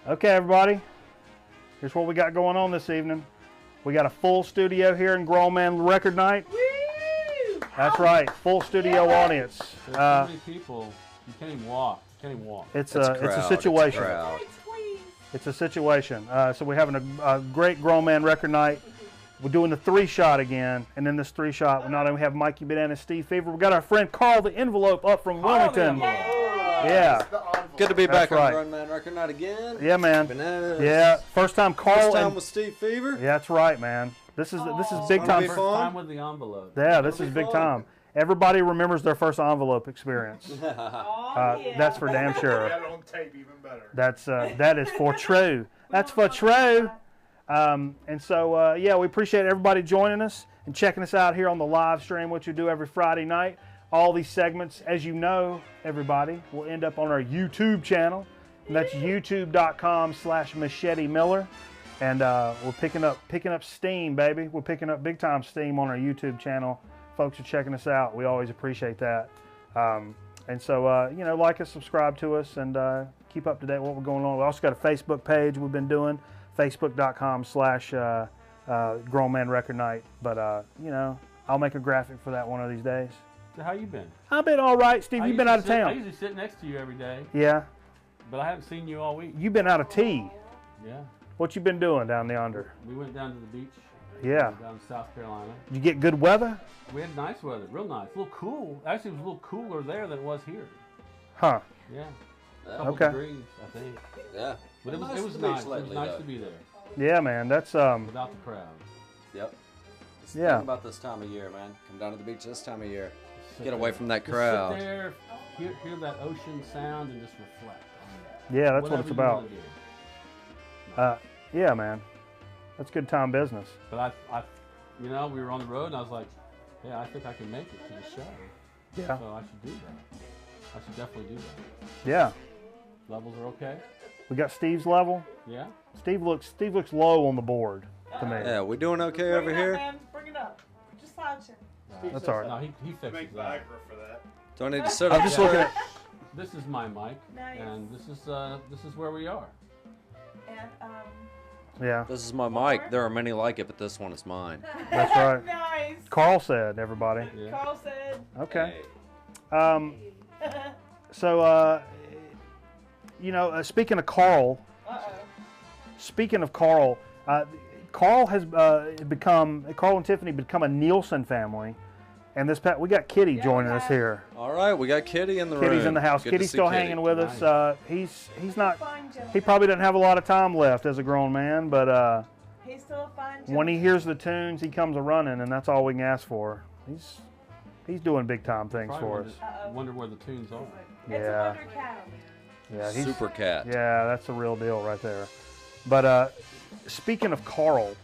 Okay, everybody. Here's what we got going on this evening. We got a full studio here in Grown Man Record Night. Woo! That's right, full studio audience. There's so many people, you can't even walk. It's a situation. It's a situation. So we're having a great Grown Man Record Night. We're doing the 3-shot again, and in this 3-shot, we not only have Mikey Banana, Steve Fever, we got our friend Carl the Envelope up from Wilmington. Yeah. Good to be back on Grown Man Record Night again. Yeah, man. Bananas. Yeah, first time Carl. First time with Steve Fever. Yeah, that's right, man. This is big time. First time with the envelope. Yeah, this is big time. Everybody remembers their first envelope experience. That's for damn sure. Got it on tape, even better. That is for true. That's for true. And so, yeah, we appreciate everybody joining us and checking us out here on the live stream, which we do every Friday night. All these segments, as you know, everybody, will end up on our YouTube channel. And that's youtube.com/MacheteMiller. And we're picking up steam, baby. We're picking up big time steam on our YouTube channel. Folks are checking us out. We always appreciate that. And so, you know, like us, subscribe to us, and keep up to date with what we're going on. We also got a Facebook page we've been doing, facebook.com/Grown Man Record Night. But, you know, I'll make a graphic for that one of these days. So how you been? I've been all right, Steve. You've been out of town. I usually sit next to you every day. Yeah. But I haven't seen you all week. You've been out of tea. Yeah. What you been doing down yonder? We went down to the beach. Yeah. Down in South Carolina. Did you get good weather? We had nice weather, real nice. A little cool. Actually, it was a little cooler there than it was here. Huh. Yeah. A Okay. couple degrees, I think. Yeah. But it was nice. It was nice to be there. Yeah, man. That's without the crowd. Yep. Just yeah. think about this time of year, man. Come down to the beach this time of year. Get away from that crowd. Just sit there, hear that ocean sound, and just reflect. Yeah, that's what it's about. Yeah, man. That's good time business. But I, you know, we were on the road, and I was like, yeah, I think I can make it to the show. Yeah. So I should do that. I should definitely do that. Yeah. Levels are okay? We got Steve's level. Yeah. Steve looks low on the board to me. Yeah, we doing okay over here? Man. Bring it up. Just slouching. That's all right. No, he fixes that. For that. Do I need to sit I'm up just straight? looking at. This is my mic, Nice. and this is where we are. And Yeah. This is my mic. There are many like it, but this one is mine. That's right. Nice. Carl said, everybody. Yeah. Carl said. Okay. So, you know, speaking of Carl. Speaking of Carl, Carl has Carl and Tiffany become a Nielsen family, and we got Kitty joining us here. All right, we got Kitty in the room. Kitty's in the house. Good Kitty's still hanging with Nice. us. He's not. He probably doesn't have a lot of time left as a grown man, but He's still a fine when he hears the tunes, he comes a running, and that's all we can ask for. He's doing big time things for us. Wonder where the tunes are. It's a wonder cat. Yeah, Super cat. Yeah, that's the real deal right there. But speaking of Carl,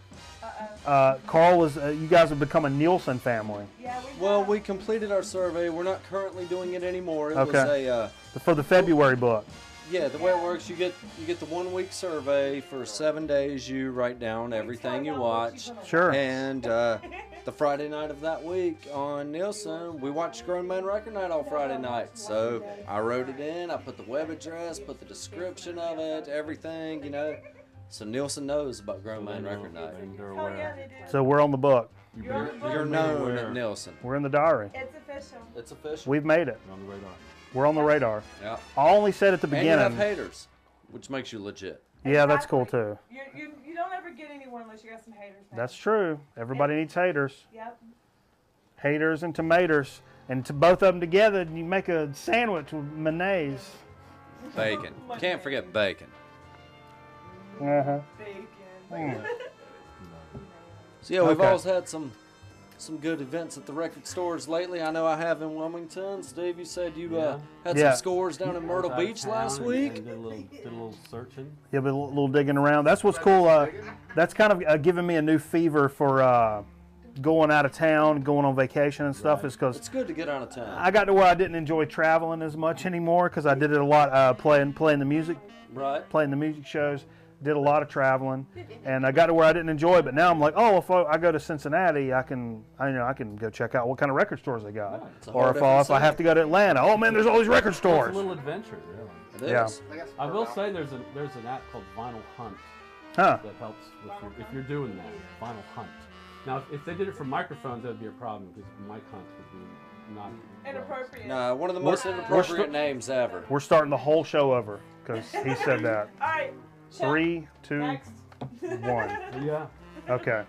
Carl is. You guys have become a Nielsen family. Yeah, Well, we completed our survey. We're not currently doing it anymore. It Okay. was a For the February book. yeah. The way it works, you get the 1-week survey for 7 days. You write down everything you watch. Sure. And the Friday night of that week on Nielsen, we watched Grown Man Record Night all Friday night. So I wrote it in. I put the web address, put the description of it, everything, you know. So Nielsen knows about Grown Man Record Night. They're Oh, yeah, aware. they do. So we're on the book. You're known at Nielsen. We're in the diary. It's official. It's official. We've made it. You're on the radar. We're on the radar. Yeah. I only said at the And you have beginning. haters, which makes you legit. Yeah, that's cool too. You don't ever get anyone unless you got some haters. Man. That's true. Everybody needs haters. Yep. Haters and tomatoes. And to both of them together, you make a sandwich with mayonnaise. Bacon. Can't forget bacon. Uh-huh. Bacon. So yeah, we've Okay. always had some good events at the record stores lately. I know I have in Wilmington. Steve, you said you had Yeah. some scores down in Myrtle Out of Beach town last and week. Did a little searching. Yeah, but a little digging around. That's what's cool. That's kind of giving me a new fever for going out of town, going on vacation and stuff. Right. Is because It's good to get out of town. I got to where I didn't enjoy traveling as much anymore because I did it a lot playing the music, Right. playing the music shows. Did a lot of traveling, and I got to where I didn't enjoy it. But now I'm like, oh, if I go to Cincinnati, I can go check out what kind of record stores they got. It's a Or whole if different I have to go to Atlanta, oh man, there's all these record It's a stores. little adventure, really. It is. Yeah. I will say there's an app called Vinyl Hunt Huh. that helps with if you're doing that. Vinyl Hunt. Now, if they did it for microphones, that would be a problem because mic hunt would be not Inappropriate. No, one of the most inappropriate names ever. We're starting the whole show over because he said that. All right. check. 3, 2, Next. 1. Yeah. Okay.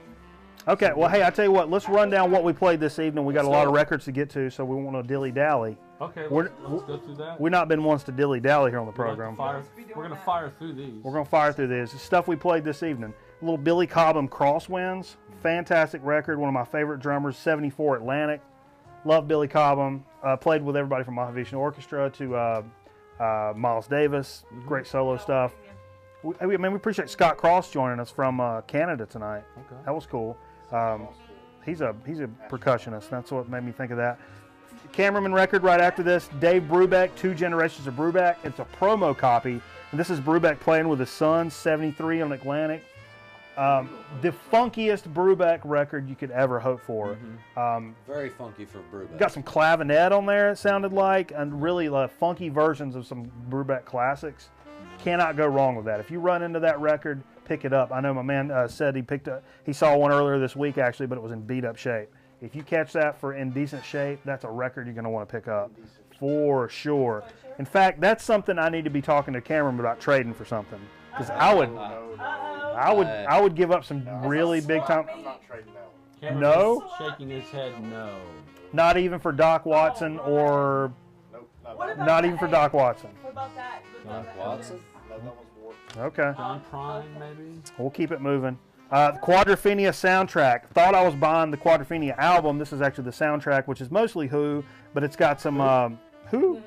Okay. Well, hey, I tell you what. Let's run down what we played this evening. We got a Let's lot go. of records to get to, so we won't dilly dally. Okay, We're- let's go through that. We've not been ones to dilly dally here on the We're program. gonna fire through these. We're gonna fire through this. The stuff we played this evening. A little Billy Cobham Crosswinds. Fantastic record. One of my favorite drummers. 74 Atlantic. Love Billy Cobham. Played with everybody from Mahavishnu Orchestra to Miles Davis. Great solo stuff. We appreciate Scott Cross joining us from Canada tonight. Okay. That was cool. He's a percussionist. That's what made me think of that. Cameraman record right after this. Dave Brubeck, 2 Generations of Brubeck. It's a promo copy. And this is Brubeck playing with his son, 73 on Atlantic. The funkiest Brubeck record you could ever hope for. Very funky for Brubeck. Got some clavinet on there, it sounded like, and really funky versions of some Brubeck classics. Cannot go wrong with that. If you run into that record, pick it up. I know my man said he saw one earlier this week actually, but it was in beat up shape. If you catch that in decent shape, that's a record you're going to want to pick up for sure. In fact, that's something I need to be talking to Cameron about trading for something, because I would give up some really big time. I'm not trading that one. Cameron's No? shaking his head no. Not even for Doc Watson or Nope. What about not that? even for Doc Watson. What about that? What about Doc that? Watson? No, that one's warped. Okay, John Prine maybe. we'll keep it moving. Quadrophenia soundtrack. Thought I was buying the Quadrophenia album. This is actually the soundtrack, which is mostly Who, but it's got some Who.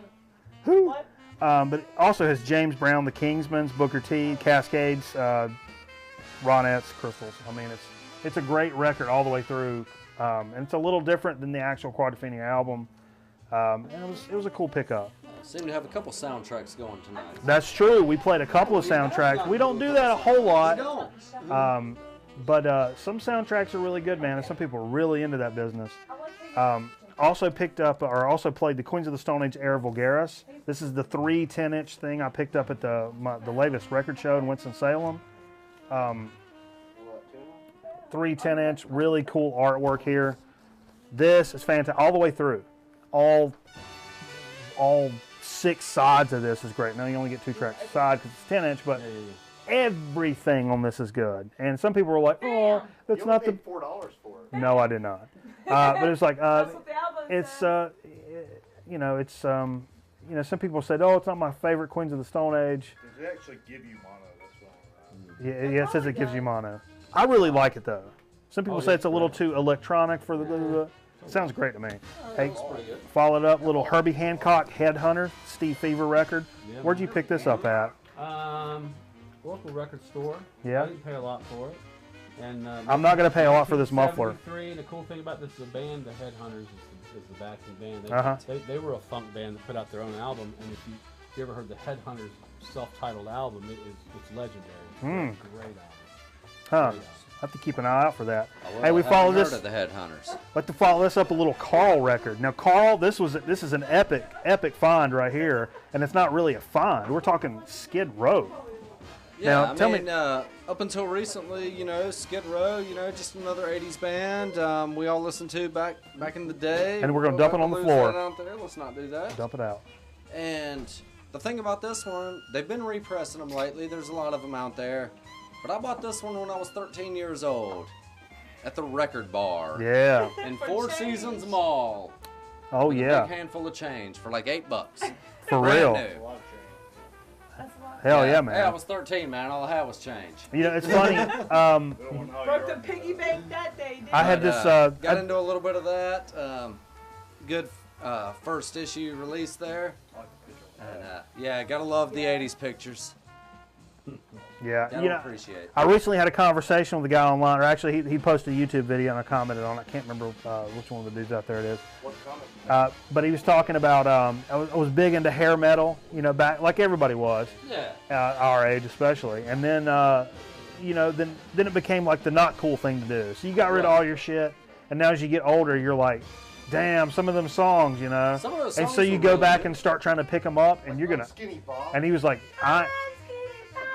What? But it also has James Brown, the Kingsmans, Booker T, Cascades, Ronettes, Crystals. I mean, it's a great record all the way through, and it's a little different than the actual Quadrophenia album. And it was a cool pickup. Seem to have a couple soundtracks going tonight. That's true. We played a couple of soundtracks. We don't do that a whole We lot, don't. but some soundtracks are really good, man, and some people are really into that business. Also played the Queens of the Stone Age Era Vulgaris. This is the 3 10-inch thing I picked up at the latest record show in Winston-Salem. 3 10-inch, really cool artwork here. This is fantastic all the way through. All 6 sides of this is great. Now you only get 2 tracks a side because it's 10-inch, but everything on this is good. And some people were like, "Oh, that's You not only the." paid $4 for it. No, I did not. But it's like That's what the album it's said. some people said, "Oh, it's not my favorite Queens of the Stone Age." Does it actually give you mono? That's what Yeah, it says it gives you mono. I really like it though. Some people say it's a little too electronic for the. It sounds great to me. Hey, followed up little Herbie Hancock Headhunter Steve Fever record. Yeah. Where'd you pick this up at? Local record store. Yeah. I didn't pay a lot for it. And I'm not gonna pay a lot for this muffler. 1973, and the cool thing about this is the band, the Headhunters, is the backing band. They were a funk band that put out their own album, and if you ever heard the Headhunters self-titled album, it's legendary. It's a great album. Huh. Great album. I have to keep an eye out for that. Well, Hey, we I haven't follow heard this. of the Headhunters. Let's follow this up a little Carl record. Now, Carl, this is an epic find right here, and it's not really a find. We're talking Skid Row. Yeah, Now, tell me- up until recently, Skid Row, just another '80s band we all listened to back in the day. And we're gonna We'll dump it on the lose floor. that out there. Let's not do that. Dump it out. And the thing about this one, they've been repressing them lately. There's a lot of them out there. But I bought this one when I was 13 years old at the Record Bar Yeah. in For Four change. Seasons Mall. Oh With a yeah. big handful of change for like $8. For Brand real. new. A lot of change. That's a lot. Hell yeah, Hey, I man. was 13, man. All I had was change. It's funny. Broke the piggy bank that day, didn't I had you? this. Got into a little bit of that. Good first issue release there. And gotta love the '80s pictures. Yeah. Gotta appreciate. I recently had a conversation with a guy online, or actually he posted a YouTube video and I commented on it. I can't remember which one of the dudes out there it is. What comment? But he was talking about I was big into hair metal, back like everybody was, Yeah. our age especially. And then then it became like the not cool thing to do. So you got rid of all your shit, and now as you get older, you're like, damn, some of them songs, you know. Some of those And songs so you were go really back good. and start trying to pick them up, and you're gonna. Skinny Bob. And he was like, I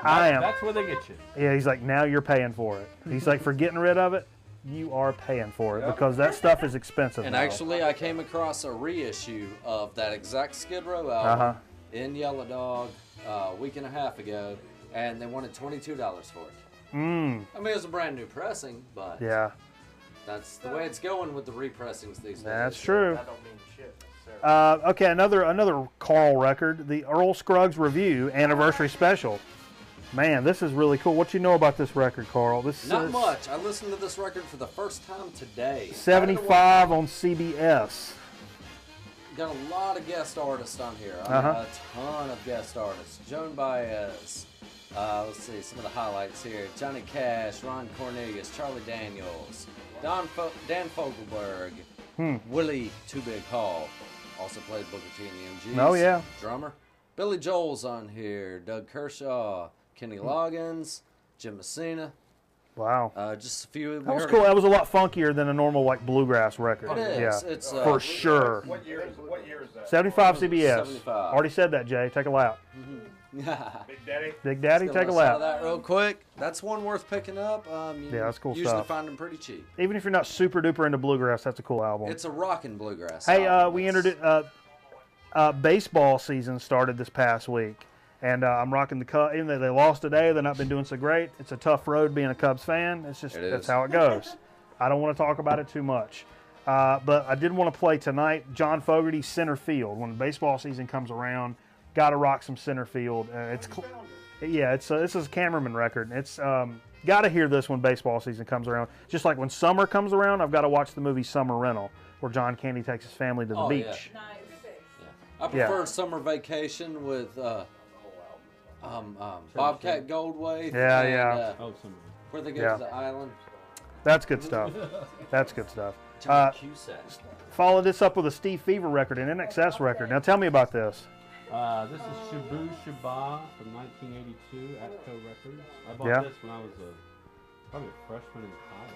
am. That's where they get you. Yeah, he's like, now you're paying for it. He's like, for getting rid of it, you are paying for it because that stuff is expensive. And now. actually, I came across a reissue of that exact Skid Row album in Yellow Dog a week and a half ago, and they wanted $22 for it. I mean, it was a brand new pressing, but Yeah, that's the way it's going with the repressings these days. that's true. That don't mean shit necessarily. Okay, another Carl record, the Earl Scruggs Review Anniversary Special. Man, this is really cool. What you know about this record, Carl? This Not is much. I listened to this record for the first time today. 75 on CBS. Got a lot of guest artists on here. I mean, a ton of guest artists. Joan Baez. Let's see some of the highlights here. Johnny Cash, Ron Cornelius, Charlie Daniels, Dan Fogelberg, Willie Too Big Hall. Also played Booker T and the MGs. Oh, yeah. Drummer. Billy Joel's on here. Doug Kershaw, Kenny Loggins, Jim Messina. Wow. Just a few. That was cool. That was a lot funkier than a normal like bluegrass record. It is. Yeah, It's, for sure. What year is that? 75 CBS. 75. Already said that, Jay. Take a lap. Big Daddy? Big Daddy, Gonna take a listen to lap. that real quick. That's one worth picking up. You Yeah, that's cool usually stuff. find them pretty cheap. Even if you're not super duper into bluegrass, that's a cool album. It's a rockin' bluegrass. Hey, album. we It's- entered it. Baseball season started this past week, and I'm rocking the Cubs. Even though they lost today, they've not been doing so great. It's a tough road being a Cubs fan. It's just It that's is. how it goes. I don't want to talk about it too much, but I did want to play tonight. John Fogerty's center field. When baseball season comes around, got to rock some center field. This is a cameraman record. It's got to hear this when baseball season comes around. Just like when summer comes around, I've got to watch the movie Summer Rental, where John Candy takes his family to the Oh, yeah. beach. Nice. I prefer Summer Vacation with Bobcat Goldthwait. Yeah, and, yeah. Where they go Yeah. to the island. That's good stuff. That's good stuff. John Cusack. Follow this up with a Steve Fever record, an NXS record. Now tell me about this. This is Shabu Shaba from 1982, Atco Records. I bought Yeah. this when I was probably a freshman in college.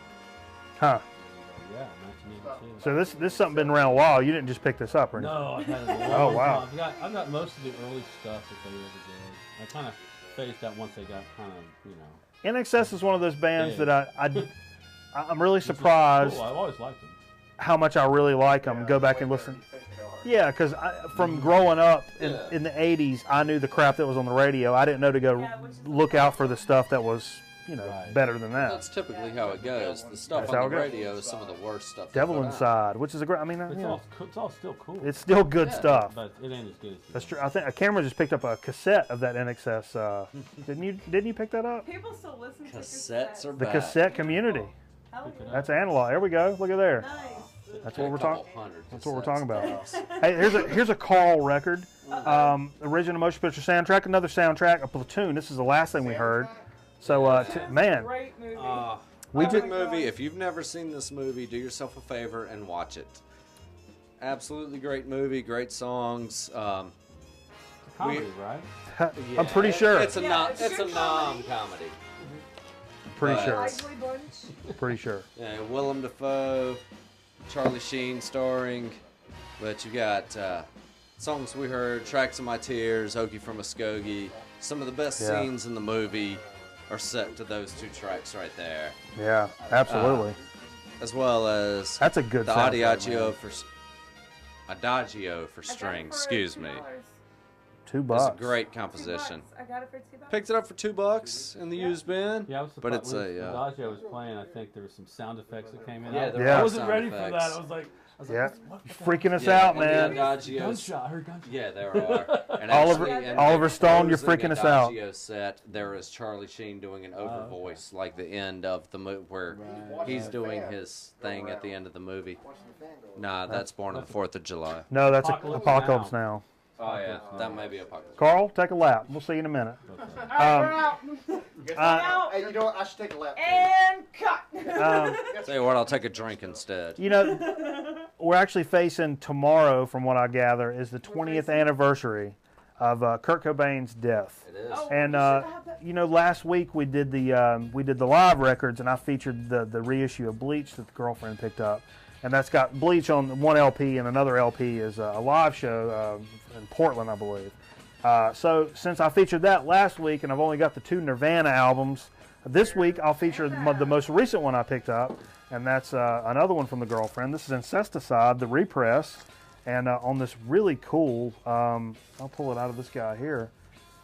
Huh. And, yeah, 1982. So this is something been around a while. You didn't just pick this up or anything. No, I've had it a Oh, long wow. time. I've got most of the early stuff that they ever did. I kind of phased out once they got kind of, NXS is one of those bands Yeah. that I'm really surprised Cool. I've always liked them. how much I really like them. Go back and listen. Yeah, because from growing up in the 80s, I knew the crap that was on the radio. I didn't know to go look out for the stuff that was, Right. better than that. That's typically how it goes. The stuff That's how on the it goes. radio is some of the worst stuff. they Devil put out. Inside, which is a great. I mean, It's all still cool. it's still good Yeah. stuff. But it ain't as good as That's true. I think a camera just picked up a cassette of that NXS. Didn't you pick that up? People still listen to Cassettes are The back. cassette community. Hell yeah. That's analog. There we go. Look at there. Nice. That's what we're Couple talking. hundred That's what we're talking about. cassettes. Hey, here's a Carl record. Original motion picture soundtrack. Another soundtrack. A Platoon. This is the last thing we heard. So man, Great movie. we Epic did. movie. If you've never seen this movie, do yourself a favor and watch it. Absolutely great movie. Great songs. comedy, right? I'm pretty sure. It's a Yeah, it's it's a good non-comedy. Pretty sure. Lively bunch. Pretty sure. Yeah, Willem Dafoe, Charlie Sheen starring, but you got songs we heard, Tracks of My Tears, Okie from Muskogee. Some of the best Yeah. scenes in the movie are set to those two tracks right there, Yeah, absolutely. as well as That's a good the soundtrack, Adagio for strings. Excuse me. $2. It's a great composition. I got it for $2. Picked it up for $2 in the used bin. Yeah, I was but surprised. it's a Adagio was playing. I think there were some sound effects that came in. Yeah, there were I wasn't sound ready effects. for that. I was like, Yeah, what the freaking us Yeah, out, and the man. Adagios. gunshot. I heard gunshot. Yeah, there are. And Oliver- actually, in Oliver the Stone, you're closing freaking us out. Adagio set, there is Charlie Sheen doing an over okay. voice, like the end of the movie, where he's doing his thing at the end of the movie. Nah, that's Born on the 4th of July. No, that's Apocalypse Apocalypse Now. Oh, yeah, that may be Apocalypse. Carl, take a lap. We'll see you in a minute. Out. Uh, Hey, you know what? I should take a lap. And cut. Tell you what, I'll take a drink instead. You know, we're actually facing tomorrow, from what I gather, is the 20th anniversary of Kurt Cobain's death. It is. And last week we did the live records, and I featured the reissue of Bleach that the girlfriend picked up. and that's got Bleach on one LP, and another LP is a live show in Portland, I believe. So since I featured that last week, and I've only got the 2 Nirvana albums, this week I'll feature the most recent one I picked up, and that's another one from the girlfriend. This is Incesticide, the repress, and on this really cool, I'll pull it out of this guy here.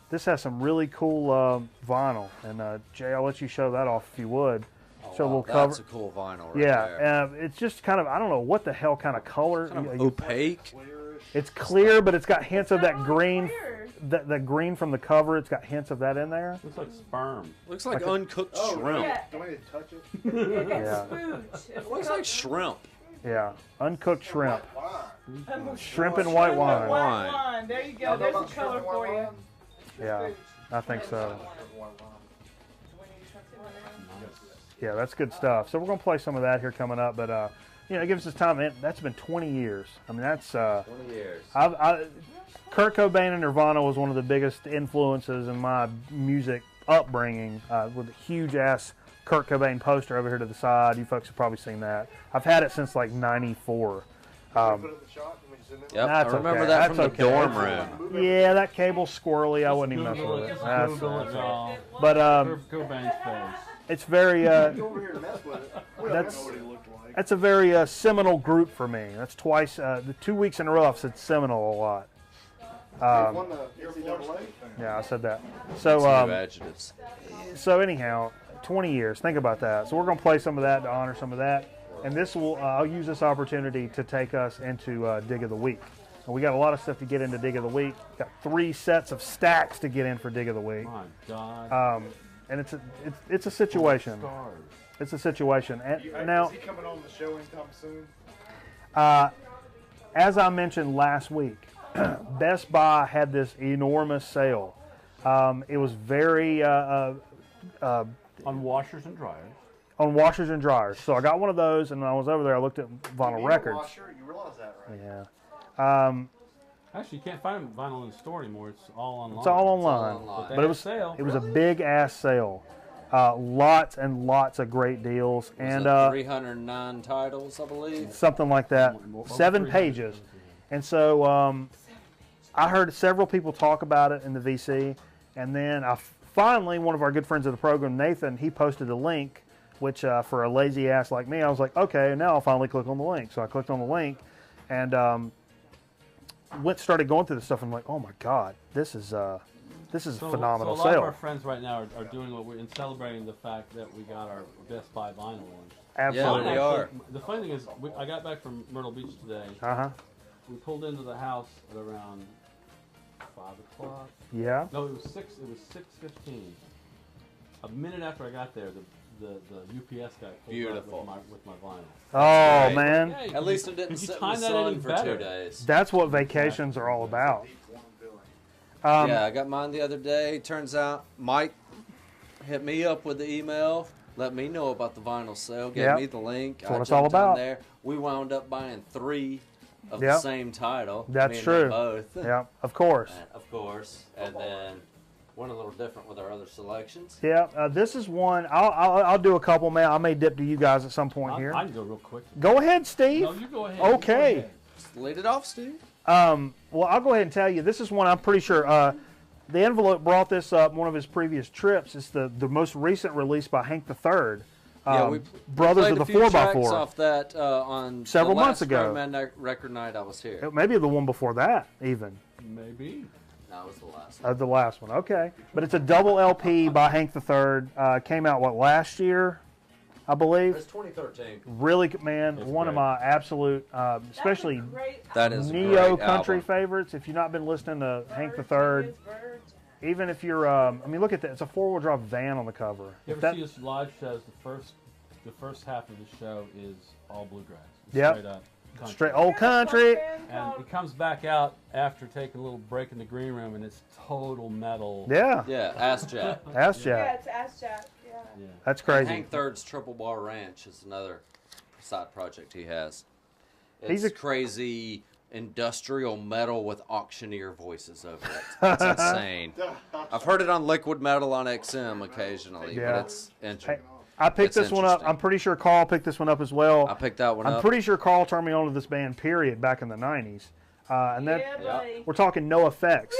This has some really cool vinyl, and Jay, I'll let you show that off if you would. Oh, Show a wow, little cover. that's a cool vinyl right there. Yeah, it's just kind of, I don't know what the hell kind of color. Kind of opaque. It's clear, but it's got hints of that green, the green from the cover. It's got hints of that in there. Looks like sperm. Looks like uncooked shrimp. Yeah. Do I need to touch it? Yeah. It looks like shrimp. Yeah, uncooked shrimp. Why? Shrimp and white wine. White wine. There you go. There's a color for you. Yeah, I think so. Yeah, that's good stuff. So we're going to play some of that here coming up, but you know, it gives us time. That's been 20 years. I mean, that's 20 years. Kurt Cobain and Nirvana was one of the biggest influences in my music upbringing, with a huge ass Kurt Cobain poster over here to the side. You folks have probably seen that. I've had it since like '94. Yep, I That's remember okay. that That's from the okay. dorm room. Yeah, that cable's squirrely. I wouldn't even mess with it. Just That's, Google it, y'all. but Cobain's face. it's very Over here to mess with it. We don't That's- know what he looked like. that's a very seminal group for me. That's twice, the 2 weeks in a row I've said seminal a lot. He won the NCAA. Yeah, I said that. Two So adjectives. so anyhow, 20 years. Think about that. So we're going to play some of that to honor some of that. And this will, I'll use this opportunity to take us into Dig of the Week. And we got a lot of stuff to get into Dig of the Week. Got 3 sets of stacks to get in for Dig of the Week. My God. And it's a situation. Stars. It's a situation. And now, Is he coming on the show anytime soon? as I mentioned last week, Best Buy had this enormous sale. It was very On washers and dryers. on washers and dryers. So I got one of those, and when I was over there, I looked at vinyl You need a records. washer, you realize that, right? Yeah. Actually, you can't find vinyl in the store anymore. It's all online. It's all online. online. They But had a sale. it was a big ass sale. Lots and lots of great deals, and 309 titles, I believe. something like that. Over 7 300 pages. And so I heard several people talk about it in the VC, and then finally, one of our good friends of the program, Nathan, he posted a link, which for a lazy ass like me, I was like, okay, now I'll finally click on the link. So I clicked on the link, and started going through the stuff. And I'm like, oh my god, this is a phenomenal so a lot sale. of our friends right now are doing what we're celebrating the fact that we got our Best Buy vinyl one. Absolutely. Yeah, we are. The funny thing is, I got back from Myrtle Beach today. Uh-huh. We pulled into the house at around 5 o'clock. Yeah. No, it was 6:15. A minute after I got there, the UPS guy pulled Beautiful. up with my vinyl. Oh, Great. man. Hey, At least it could didn't you sit in time the that any sun for better? 2 days. That's what vacations are all about. Yeah, I got mine the other day. Turns out Mike hit me up with the email, let me know about the vinyl sale, gave Yep. me the link. That's what I it's all jumped on about. there. We wound up buying 3 of Yep. the same title. That's me and true. him both. Yeah, of course. Of course. And then went a little different with our other selections. Yeah, this is one. I'll do a couple, man. I may dip to you guys at some point here. I can go real quick. Go ahead, Steve. No, you go ahead. Okay. You go ahead. Just lead it off, Steve. Well, I'll go ahead and tell you. This is one I'm pretty sure. The envelope brought this up one of his previous trips. It's the most recent release by Hank III. Yeah, we Brothers played of the a few tracks 4x4. off that on Several the months last ago. Grown Man record night I was here. Maybe the one before that, even. Maybe. That was the last one. The last one. Okay. But it's a double LP by Hank III. Came out, last year, I believe? It's 2013. Really, man, It's one of great. my absolute, especially That is a neo great country album. favorites. If you've not been listening to Hank III, even if you're, I mean, look at that. It's a 4-wheel drive van on the cover. You If ever that- see his live shows? The first half of the show is all bluegrass. It's Yep. Straight up. Country. Straight old country. And he comes back out after taking a little break in the green room, and it's total metal. Yeah. Yeah, Ass Jack. Ask Yeah, Jack. it's Ass Jack. Yeah. Yeah. That's crazy. Hank Third's Triple Bar Ranch is another side project he has. It's He's a- crazy industrial metal with auctioneer voices over it. It's insane. I've heard it on Liquid Metal on XM occasionally, Yeah. but it's interesting. I picked this one up. I'm pretty sure Carl picked this one up as well. I picked that one up. I'm pretty sure Carl turned me on to this band, period, back in the 90s. And we're talking NoFX.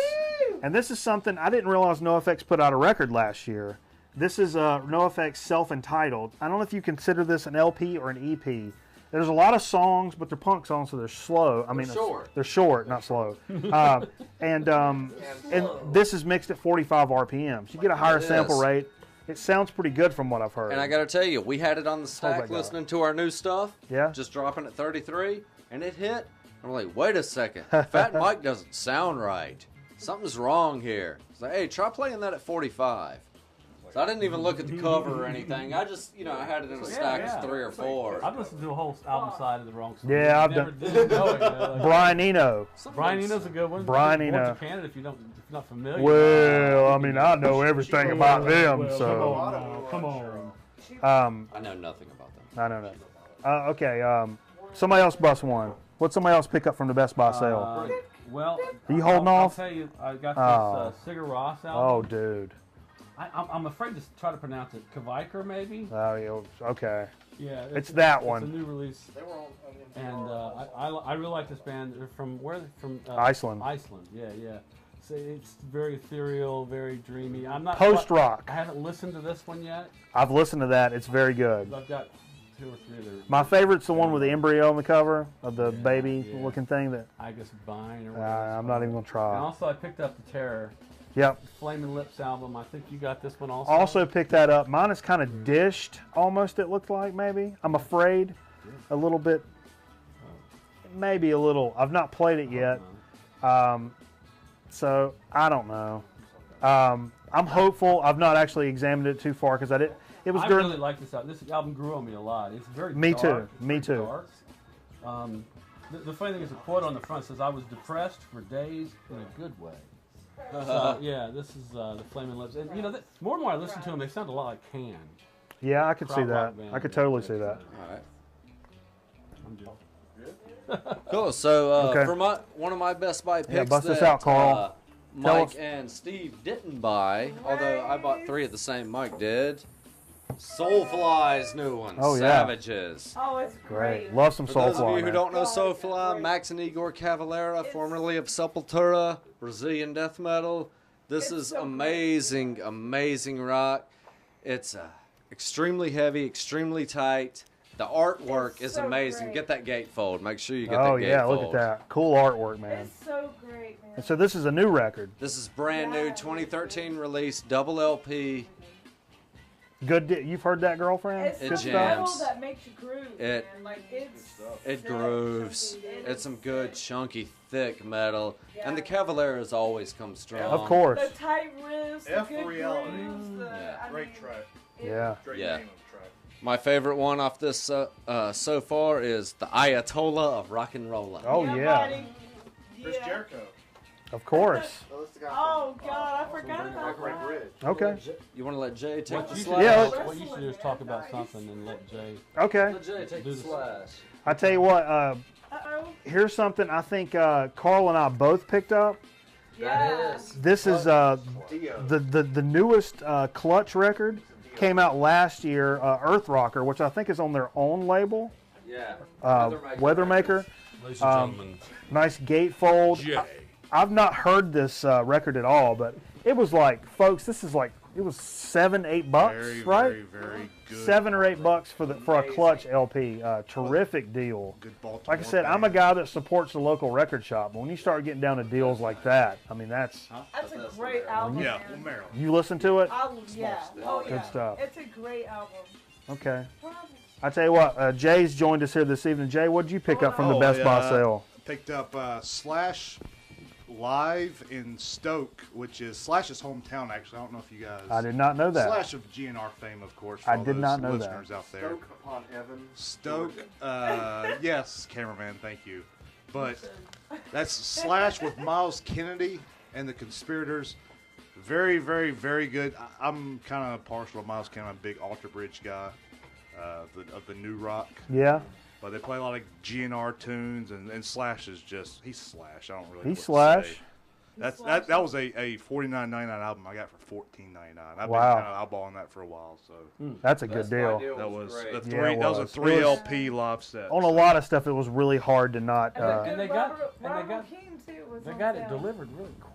And this is something, I didn't realize NoFX put out a record last year. This is NoFX self-entitled. I don't know if you consider this an LP or an EP. There's a lot of songs, but they're punk songs, so they're slow. I mean, they're short, not slow. And this is mixed at 45 RPMs. You get a higher sample rate. It sounds pretty good from what I've heard. And I got to tell you, we had it on the stack listening to our new stuff. Yeah. Just dropping at 33, and it hit. I'm like, wait a second. Fat Mike doesn't sound right. Something's wrong here. It's like, hey, try playing that at 45. So I didn't even look at the cover or anything. I just, I had it in a stack of 3 or 4. I've listened to a whole album side of the wrong song. Yeah, I've done. Brian Eno. Brian Eno's a good one. Brian Eno. Canada, if you're not familiar. Well, I mean, I know everything about them, so. Come on. I know nothing about them. I know nothing. Okay, somebody else bust one. What'd somebody else pick up from the Best Buy sale? Well, are you holding off? I'll tell you, I got this Sigur Rós album. Oh, dude. I'm afraid to try to pronounce it. Kviker, maybe? Oh, yeah, okay. Yeah. It's that one. It's a new release. And I really like this band. They're from where? From Iceland. Iceland, yeah. So it's very ethereal, very dreamy. I'm not post-rock. I haven't listened to this one yet. I've listened to that. It's very good. I've got 2 or 3 other. My favorite's the one with the embryo on the cover of the baby-looking thing. That I guess Vine or whatever. I'm not even gonna try. And also, I picked up the Terror. Yep. Flaming Lips album. I think you got this one also. Also picked that up. Mine is kind of dished, almost. It looked like maybe. I'm afraid, a little bit. Maybe a little. I've not played it yet, so I don't know. I'm hopeful. I've not actually examined it too far because I did. It was. I really like this album. This album grew on me a lot. It's very. Me dark, too. Me too. Dark. The funny thing is, a quote on the front says, "I was depressed for days in a good way." So, yeah, this is the Flaming Lips, and more and more I listen to them, they sound a lot like Can. Yeah, I could see that. I could totally see that. All right. I'm good. Cool. So for one of my Best Buy picks, bust this out, Carl. Mike and Steve didn't buy, although I bought 3 of the same Mike did. Soulfly's new one, Savages. Oh, it's great. Love some Soulfly. For those of you who don't know Soulfly, Max and Igor Cavalera, formerly of Sepultura, Brazilian death metal. This is so amazing, amazing rock. It's extremely heavy, extremely tight. The artwork is amazing. Great. Get that gatefold. Make sure you get that gatefold. Oh, yeah, look at that. Cool artwork, man. It's so great, man. And so this is a new record. This is brand new, 2013 release, double LP. Good. You've heard that, girlfriend? It's it jams. That makes you groove. It grooves. It's some good, chunky, thick metal. Yeah. And the Cavalera's always come strong. Of course. The tight riffs, the good reality. grooves. Great track. Yeah. Great name of the track. My favorite one off this so far is the Ayatollah of Rock and Rollin'. Oh, yeah. Chris Jericho. Of course. Oh, God, I forgot about that. Okay. You want to let Jay take the slash? Yeah. What you should do is talk about something and let Jay. Okay. Let Jay take the slash. I tell you what, here's something I think Carl and I both picked up. Yes. This is the newest Clutch record. Came out last year, Earth Rocker, which I think is on their own label. Yeah. Weathermaker. Ladies and gentlemen. Nice gatefold. I've not heard this record at all, but it was like, folks, this is like, it was $7-8, right? Very, very good. $7 or $8 for a Clutch LP. Terrific deal. Good Baltimore like I said, band. I'm a guy that supports the local record shop, but when you start getting down to deals like that, I mean, that's a great album. Yeah, man. Maryland. you listen to it. Yeah. Oh, Good stuff. It's a great album. Okay. I tell you what, Jay's joined us here this evening. Jay, what did you pick up from the Best Buy sale? Picked up Slash live in Stoke, which is Slash's hometown. Actually, I don't know if you guys. I did not know that. Slash of GNR fame, of course. For I all did those not know listeners that. out there. Stoke upon Evan. Stoke, yes, cameraman, thank you. But that's Slash with Miles Kennedy and the Conspirators. Very, very, very good. I'm kind of partial to Miles Kennedy. I'm a big Alter Bridge guy of the new rock. Yeah. But they play a lot of GNR tunes, and Slash is just, he's Slash. I don't really know He's what Slash. to say. That was a $49.99 album I got for $14.99. I've Wow. been kind of eyeballing that for a while. So That's a good deal. that was great. a Yeah, three. it That was a was. 3 It was- LP live set. On a lot of stuff, it was really hard to not. And they got- Robert King too was They on got it sale. delivered really quick.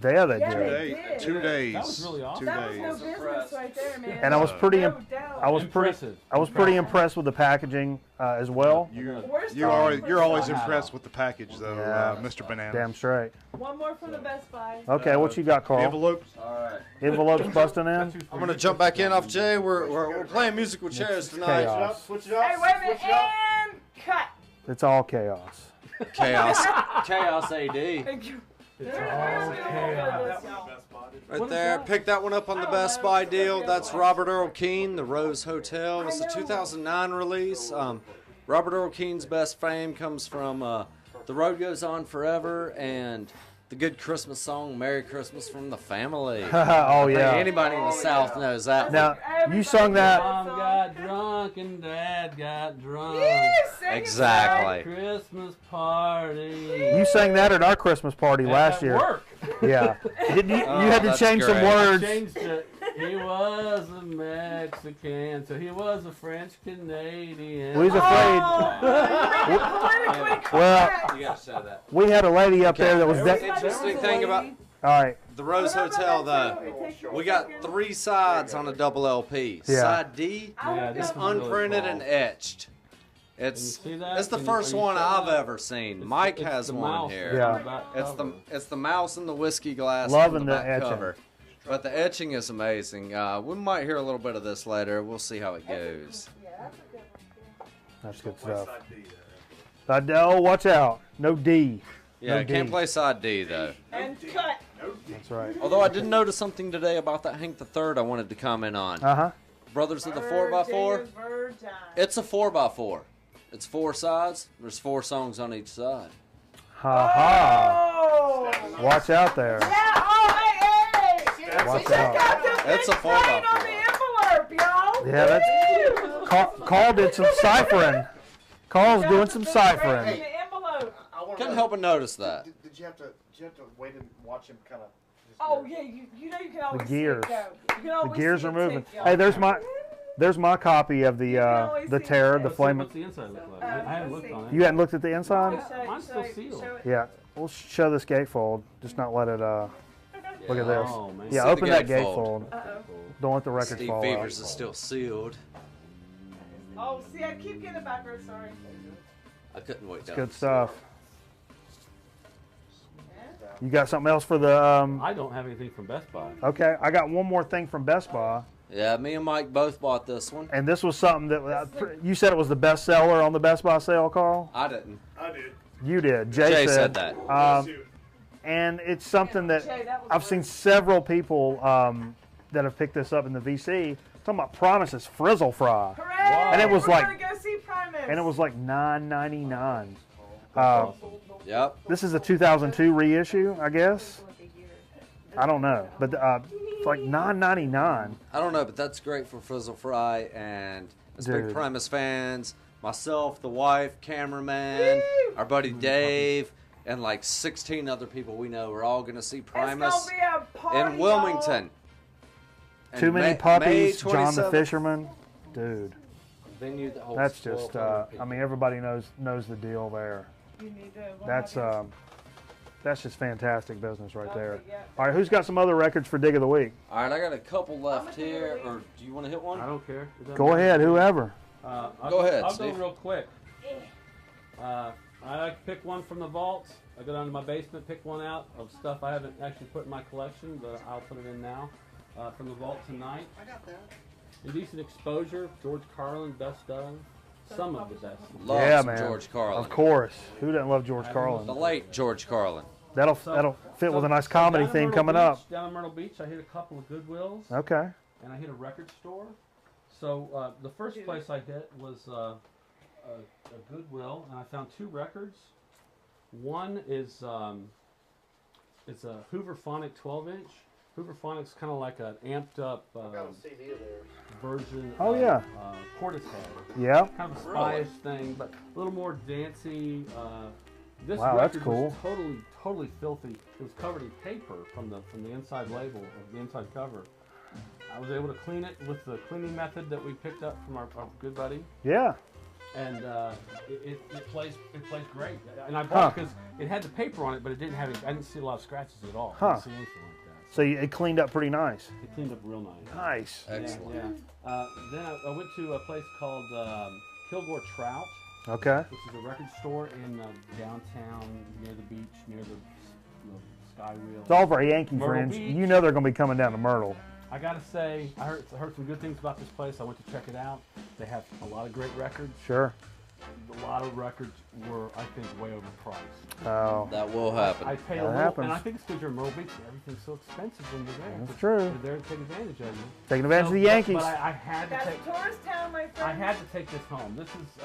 There they Yeah, did. they did. 2 days. That was really awesome. 2 That was days. no business right there, man. And I was pretty. No doubt. I was Impressive. pretty impressed with the packaging as well. Where's You're the- always impressed with the package, though, Yeah. Mr. Banana. Damn straight. One more from the Best Buy. Okay, what you got, The Carl? envelopes. All right. Envelopes busting in. I'm gonna jump back in off Jay. We're playing musical chairs tonight. Chaos. Switch it up. Hey, wait a minute, and cut. It's all chaos. Chaos. Chaos AD. Thank you. Right there. Pick that one up on the Best Buy deal. That's Robert Earl Keen, The Rose Hotel. It's a 2009 release. Robert Earl Keen's best fame comes from The Road Goes On Forever and the good Christmas song, Merry Christmas from the Family. Oh yeah. Anybody in the South knows that. Now you sung that. Mom got drunk and Dad got drunk. Exactly. Christmas party. You sang that at our Christmas party last At year. work. Yeah. You had to that's change some great. words. Changed it. He was a Mexican, so he was a French Canadian. We was afraid. Well, You gotta say that. we had a lady up there that was. The interesting thing about All right. the Rose Hotel, though, we got 3 sides on a double LP. Yeah. Side D Yeah, this is is really unprinted cool. and etched. It's Can you see that? it's the Can first are you one seeing I've that? ever seen. It's Mike the- it's has the one mouse here. Yeah. on the back cover. It's the mouse and the whiskey glass Loving on the the back etching. cover. But the etching is amazing. We might hear a little bit of this later. We'll see how it goes. That's good stuff. Oh, watch out. No D. Yeah, No I can't D. play side D though. And cut. That's right. Although I did notice something today about that Hank III I wanted to comment on. Uh-huh. Brothers of the 4x4. Virgin. It's a 4x4. It's 4 sides. There's 4 songs on each side. Ha ha. Oh! Watch out there. Yeah, oh, hey! Watch Check out. out the It's a big sign 4x4. on the envelope, y'all! Yeah, that's Carl did some ciphering. Carl's doing some ciphering. In the envelope. Couldn't help but notice that. Did you have to wait and watch him kind of? Oh, yeah, you know you can always gears. see it go. You can The always gears see are it moving. tick, y'all. Hey, there's my copy of the always see Terror, it. the What's flame. What's the inside look like? I haven't looked on it. You hadn't looked at the inside? Mine's still sealed. Yeah. We'll show this gatefold. Just not let it. Look at this. Oh, man. Yeah, See the open that gatefold. gatefold. Uh-oh. Don't let the record Steve fall Fevers out. is still sealed. Oh, see, I keep getting it backwards, sorry. I couldn't wait down. Good stuff. You got something else for the? I don't have anything from Best Buy. Okay, I got one more thing from Best Buy, Yeah, me and Mike both bought this one. and this was something that you said it was the best seller on the Best Buy sale, Carl. I didn't. I did. You did. Jay, Jay said that. And it's something that Jay, that was I've seen several people that have picked this up in the VC talking about Promises Frizzle Fry, Hooray! And it was We're like- gonna go see Primus. and it was like $9.99. Yep. This is a 2002 reissue, I guess. I don't know, but it's like $9.99. I don't know, but that's great for Frizzle Fry and as big Dude. Primus fans, myself, the wife, cameraman, our buddy Dave, and like 16 other people we know are all going to see Primus It's gonna be a party, in Wilmington. And Too many May puppies, John the 27th, Fisherman, dude. Venue that holds That's just. 1,200 people. I mean, everybody knows the deal there. You need to. That's just fantastic business right there. Okay, yeah. All right, who's got some other records for Dig of the Week? All right, I got a couple left here. Or do you want to hit one? I don't care. It doesn't Go matter. ahead, whoever. Go ahead, I'll Steve. go real quick. I like to pick one from the vaults. I go down to my basement, pick one out of stuff I haven't actually put in my collection, but I'll put it in now. From the vault tonight. I got that. Indecent Exposure, George Carlin, best of. Some of the best. Love Yeah, some man. George Carlin. Of course. Who doesn't love George The Carlin? late George Carlin. That'll So- fit with a nice so comedy down in theme Myrtle coming Beach- up. Down in Myrtle Beach, I hit a couple of Goodwills. Okay. And I hit a record store. So the first place I hit was a Goodwill, and I found 2 records. One is it's a Hooverphonic 12-inch. Hooverphonic's kind of like an amped up CD of theirs. version Oh, of yeah. Portishead. Yeah. Kind of a spy-ish thing, but a little more dancey, This Wow, that's record cool. was totally filthy. It was covered in paper from the inside label of the inside cover. I was able to clean it with the cleaning method that we picked up from our good buddy. Yeah. And it plays great. And I bought it because it had the paper on it, but it didn't have I didn't see a lot of scratches at all. I didn't see anything like that. So it cleaned up pretty nice. It cleaned up real nice. Nice. Excellent. Yeah. Then I went to a place called Kilgore Trout. Okay. This is a record store in downtown, near the beach, near the Sky Wheel. It's all of our Yankee Myrtle friends. Beach. You know they're going to be coming down to Myrtle. I gotta say, I heard some good things about this place. I went to check it out. They have a lot of great records. Sure. A lot of records were, I think, way overpriced. Oh. That will happen. I paid That a little, happens. and I think it's because you're in Myrtle Beach and everything's so expensive when you're there. That's true. They're there to take advantage of you. Taking advantage of the Yankees. But I had to That's take. a tourist town, my friend. I had to take this home. This is,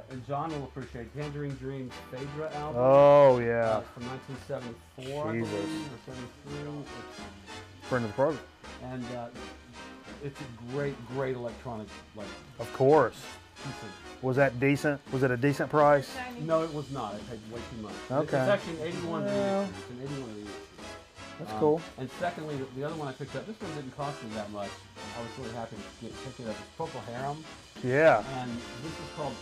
and John will appreciate Tangerine Dream's Phaedra album. Oh, yeah. It's from 1974, Jesus. I believe, or 73. Friend of the program. And it's a great electronic, like, Of course. piece of. Was that decent? Was it a decent price? No, it was not. I paid way too much. Okay. It's actually an 81 Well. reissue. It's an 81 reissue. That's cool. And secondly, the other one I picked up, this one didn't cost me that much. I was really happy to pick it up. It's Purple Harem, Yeah. and this is called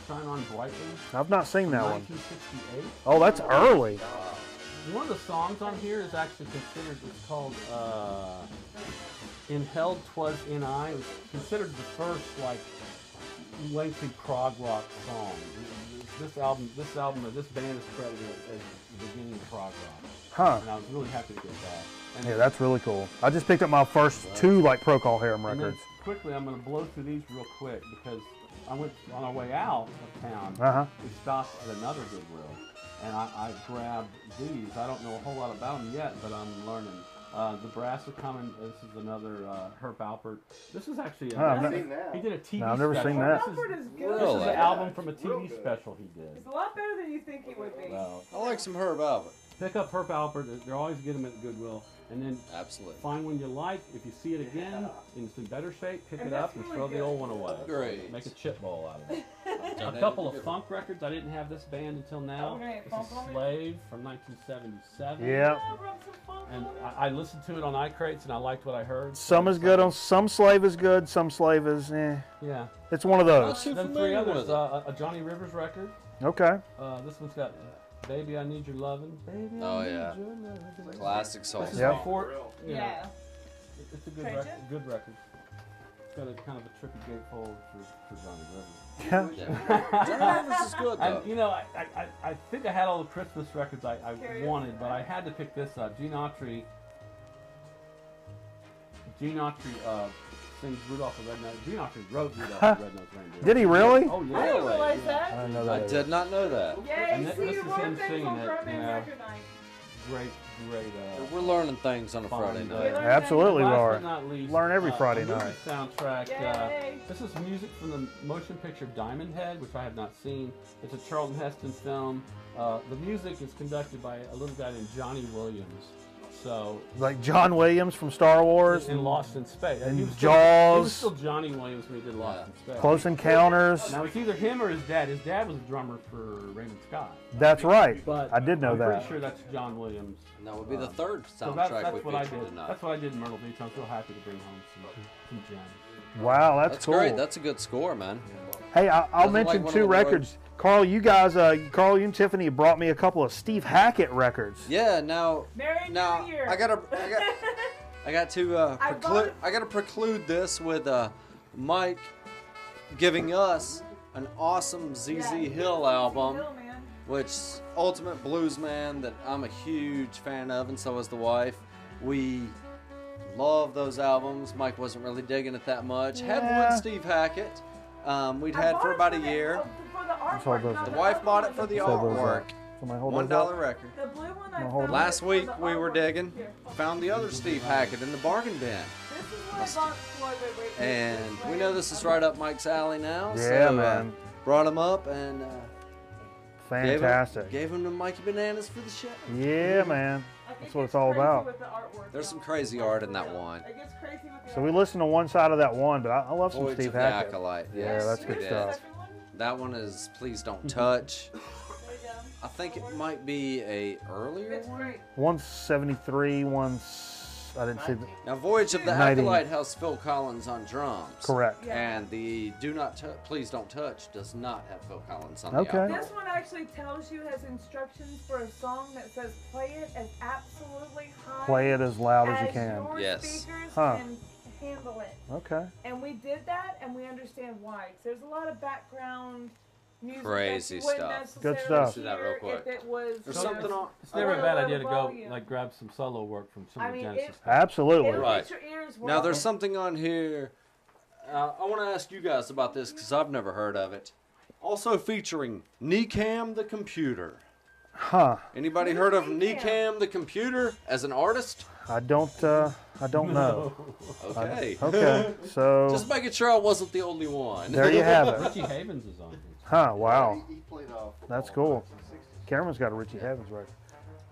Shine On Brightly. I've not seen that one. 1968. Oh, that's early. One of the songs on here is actually considered, it's called In Held 'Twas In I. It was considered the first, like, lengthy prog rock song. This album, or this band is credited as the beginning of prog rock. Huh. And I was really happy to get that. And Yeah, that's really cool. I just picked up my first two, like, Procol Harum and then records. quickly, I'm going to blow through these real quick because I went on our way out of town. Uh-huh. We stopped at another Goodwill, and I grabbed these. I don't know a whole lot about them yet, but I'm learning. The Brass are coming. This is another Herb Alpert. This is actually I've not seen that. he did a TV No, I've never special. seen that. This Alfred is, is this good. is an album from a TV special he did. It's a lot better than you think it would be. Well, I like some Herb Albert. pick up Herb Alpert. They're always get them at Goodwill, and then Absolutely. find one you like. If you see it again and it's in better shape, pick And it up that's and really throw the good. old one away. Great. Make a chip bowl out of it. A couple of funk records. I didn't have this band until now. Okay, This funk is on it? Slave from 1977. Yeah. Rub some funk And on it. I listened to it on iCrates and I liked what I heard. Some is good on, some Slave is good, some Slave is, Yeah. It's one of Not those. too Then three familiar others. with it. A Johnny Rivers record. Okay. This one's got Baby I Need Your Lovin'. Baby I Oh, Need yeah. Your Lovin'. Classic song. This is Yep. before. You know, Yeah. It's a good Trade record. it? Good record. It's got a kind of a trippy gatefold for Johnny Rivers. Yeah. Yeah. Johnny Rivers is good, though. And you know, I think I had all the Christmas records I Carry it. wanted, but I had to pick this up. Gene Autry sings Rudolph the Red-Nosed. Gene Autry wrote Rudolph the Red-Nosed Reindeer. Did he really? Oh yeah. I didn't realize I that. didn't know I that. did not know that. Yay, And see, this you is learn him things singing on it, Friday you know. record night. Great. We're learning things on a Fine. Friday We night. learn Absolutely, things. Last Laura. but not least, Learn every Friday a movie night. soundtrack. Yay. This is music from the motion picture Diamond Head, which I have not seen. It's a Charlton Heston film. The music is conducted by a little guy named Johnny Williams. So Like John Williams from Star Wars, in Lost in Space, and he was Jaws. still Johnny Williams when he did Lost in Space. Close Encounters. Now it's either him or his dad. His dad was a drummer for Raymond Scott. That's right. But I did know I'm that. pretty sure that's John Williams. And that would be the third So soundtrack that's we what I featured did. tonight. That's what I did in Myrtle Beach. I'm so happy to bring home some gems. Wow, that's That's cool. great. That's a good score, man. Hey, I'll Doesn't like mention one two of the records. Carl, you guys, Carl, you and Tiffany brought me a couple of Steve Hackett records. Yeah. Now, Merry now New Year. I got to I bought it. I gotta preclude this with Mike giving us an awesome ZZ Yeah, Hill ZZ album, Hill, man. which Ultimate Blues Man that I'm a huge fan of, and so is the wife. We love those albums. Mike wasn't really digging it that much. Had Yeah. one Steve Hackett. We'd I had bought for it about a the- year. For the Let's hold artwork. those not up. The the wife other bought one, it for the blue Hold those artwork. up. Somebody hold $1 those up. record. The blue one I hold found it. Last was week for the we were artwork. digging, Here. found the other Steve Hackett in the bargain bin. This is what I bought for wait, And wait, we know this is right up Mike's alley now. Yeah, so, man. Brought him up and Fantastic. Gave him to Mikey Bananas for the show. Yeah, man. I think That's what it's it's all crazy about. with the artwork, There's though. some crazy art in that one. It gets crazy with the So we artwork. listened to one side of that one, but I love some Voyage Steve of the Hackett. Acolyte. Yeah, Yes, that's we good did. stuff. Second one? That one is Please Don't Touch. There you go. I think it might be a earlier It's one. great. One's 73, one's I didn't see the Now, Voyage of the 90. Acolyte has Phil Collins on drums. correct. Yeah. And the Please Don't Touch does not have Phil Collins on Okay. the album. This one actually tells you, has instructions for a song that says play it as absolutely high. Play it as loud as you can. Your Yes. speakers Huh. can handle it. Okay. And we did that, and we understand why. 'Cause there's a lot of background music Crazy that you wouldn't stuff. Good necessarily stuff. Do that real hear quick. If it was, There's you know, something on. It's never a bad idea to go volume. like grab some solo work from some I of the mean, Genesis. Absolutely. It'll Right. get your ears Now, there's working. something on here. I want to ask you guys about this because I've never heard of it. Also featuring Nicam the Computer. Huh. Anybody Who's heard of Nicam? Nicam the Computer as an artist? I don't know. Okay. Okay. So Just making sure I wasn't the only one. there you have it. Richie Havens is on here. Huh. Wow. He played off. That's cool. Cameron's got a Richie Havens record.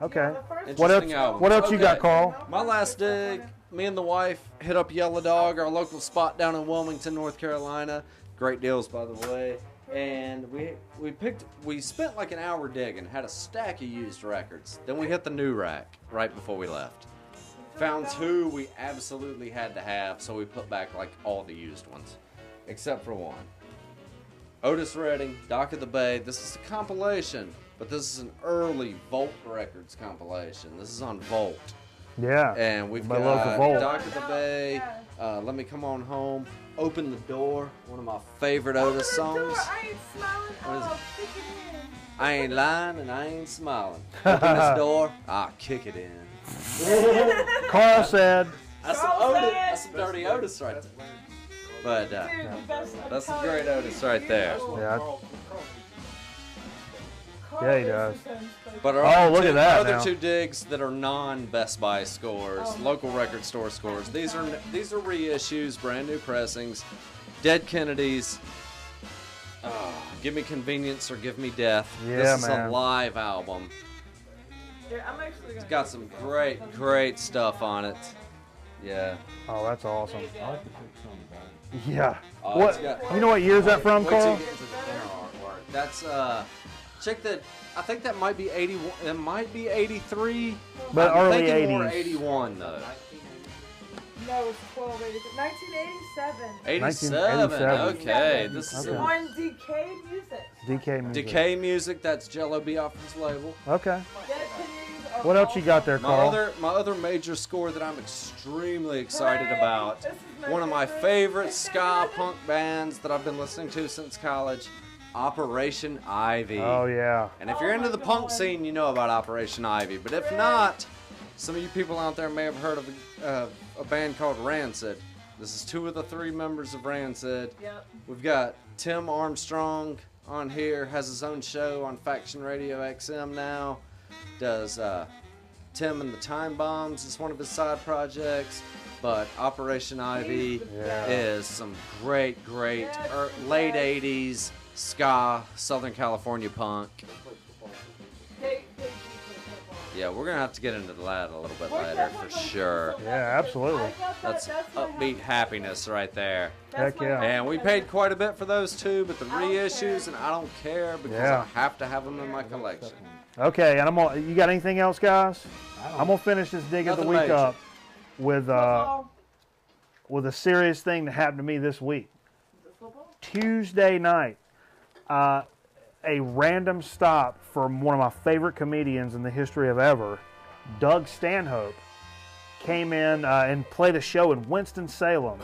Okay. The first What else? Interesting album. What else you got, Okay. Carl? My last dig, me and the wife hit up Yellow Dog, our local spot down in Wilmington, North Carolina. Great deals, by the way. And we spent like an hour digging, had a stack of used records. Then we hit the new rack right before we left. Found two we absolutely had to have, so we put back like all the used ones, except for one. Otis Redding, Dock of the Bay. This is a compilation, but this is an early Volt Records compilation. This is on Volt. Yeah. And we've My got local Volt. Dock of the Bay, Let Me Come On Home, Open the Door, one of my favorite Otis songs. I ain't smiling. What is it? Oh, kick it in. I ain't lying and I ain't smiling. Open this door, I'll kick it in. Carl said. That's some Carl Otis, said- that's some dirty Otis right there. But Dude, the best, I'm that's some telling great you, Otis right there. Yeah. Carl Yeah, he is does. the best. But our Oh, other look two, at that our other now. two digs that are non-Best Buy scores, Oh, local record store scores. These are reissues, brand new pressings. Dead Kennedys. Give Me Convenience or Give Me Death. Yeah, this is man. a live album. Yeah, I'm actually gonna Got some great stuff on it. Yeah. Oh, that's awesome. I like the picture on the back. Yeah. Oh, What? it's got- You know what year is that from, Wait till Carl? you get to the inner artwork. That's check that. I think that might be 81. It might be 83. But I'm early thinking more 80s. 81 though. No, it's 1987. 87. 1987. Okay, this is Okay. On Decay Music. DK music. Decay Music. That's Jello Biafra's label. Okay. Dead Kennedys are What else you got there, My Carl? other major score that I'm extremely excited about. This is my One of my favorite. favorite ska punk bands that I've been listening to since college, Operation Ivy. Oh yeah. And if you're into the punk scene, you know about Operation Ivy. But if not, some of you people out there may have heard of a band called Rancid. This is two of the three members of Rancid. Yep. We've got Tim Armstrong on here, has his own show on Faction Radio XM now. Does Tim and the Time Bombs is one of his side projects. But Operation Ivy Yeah. is some great Yes, late yes. 80s ska, Southern California punk. Yeah, we're gonna have to get into that a little bit later for sure. Yeah, absolutely. That's upbeat happiness right there. Heck yeah. And we paid quite a bit for those two, but the reissues, and I don't care because Yeah. I have to have them in my collection. Okay, and you got anything else, guys? I'm gonna finish this dig of the Nothing week major. up with a serious thing that happened to me this week. Tuesday night, a random stop from one of my favorite comedians in the history of ever, Doug Stanhope, came in and played a show in Winston-Salem.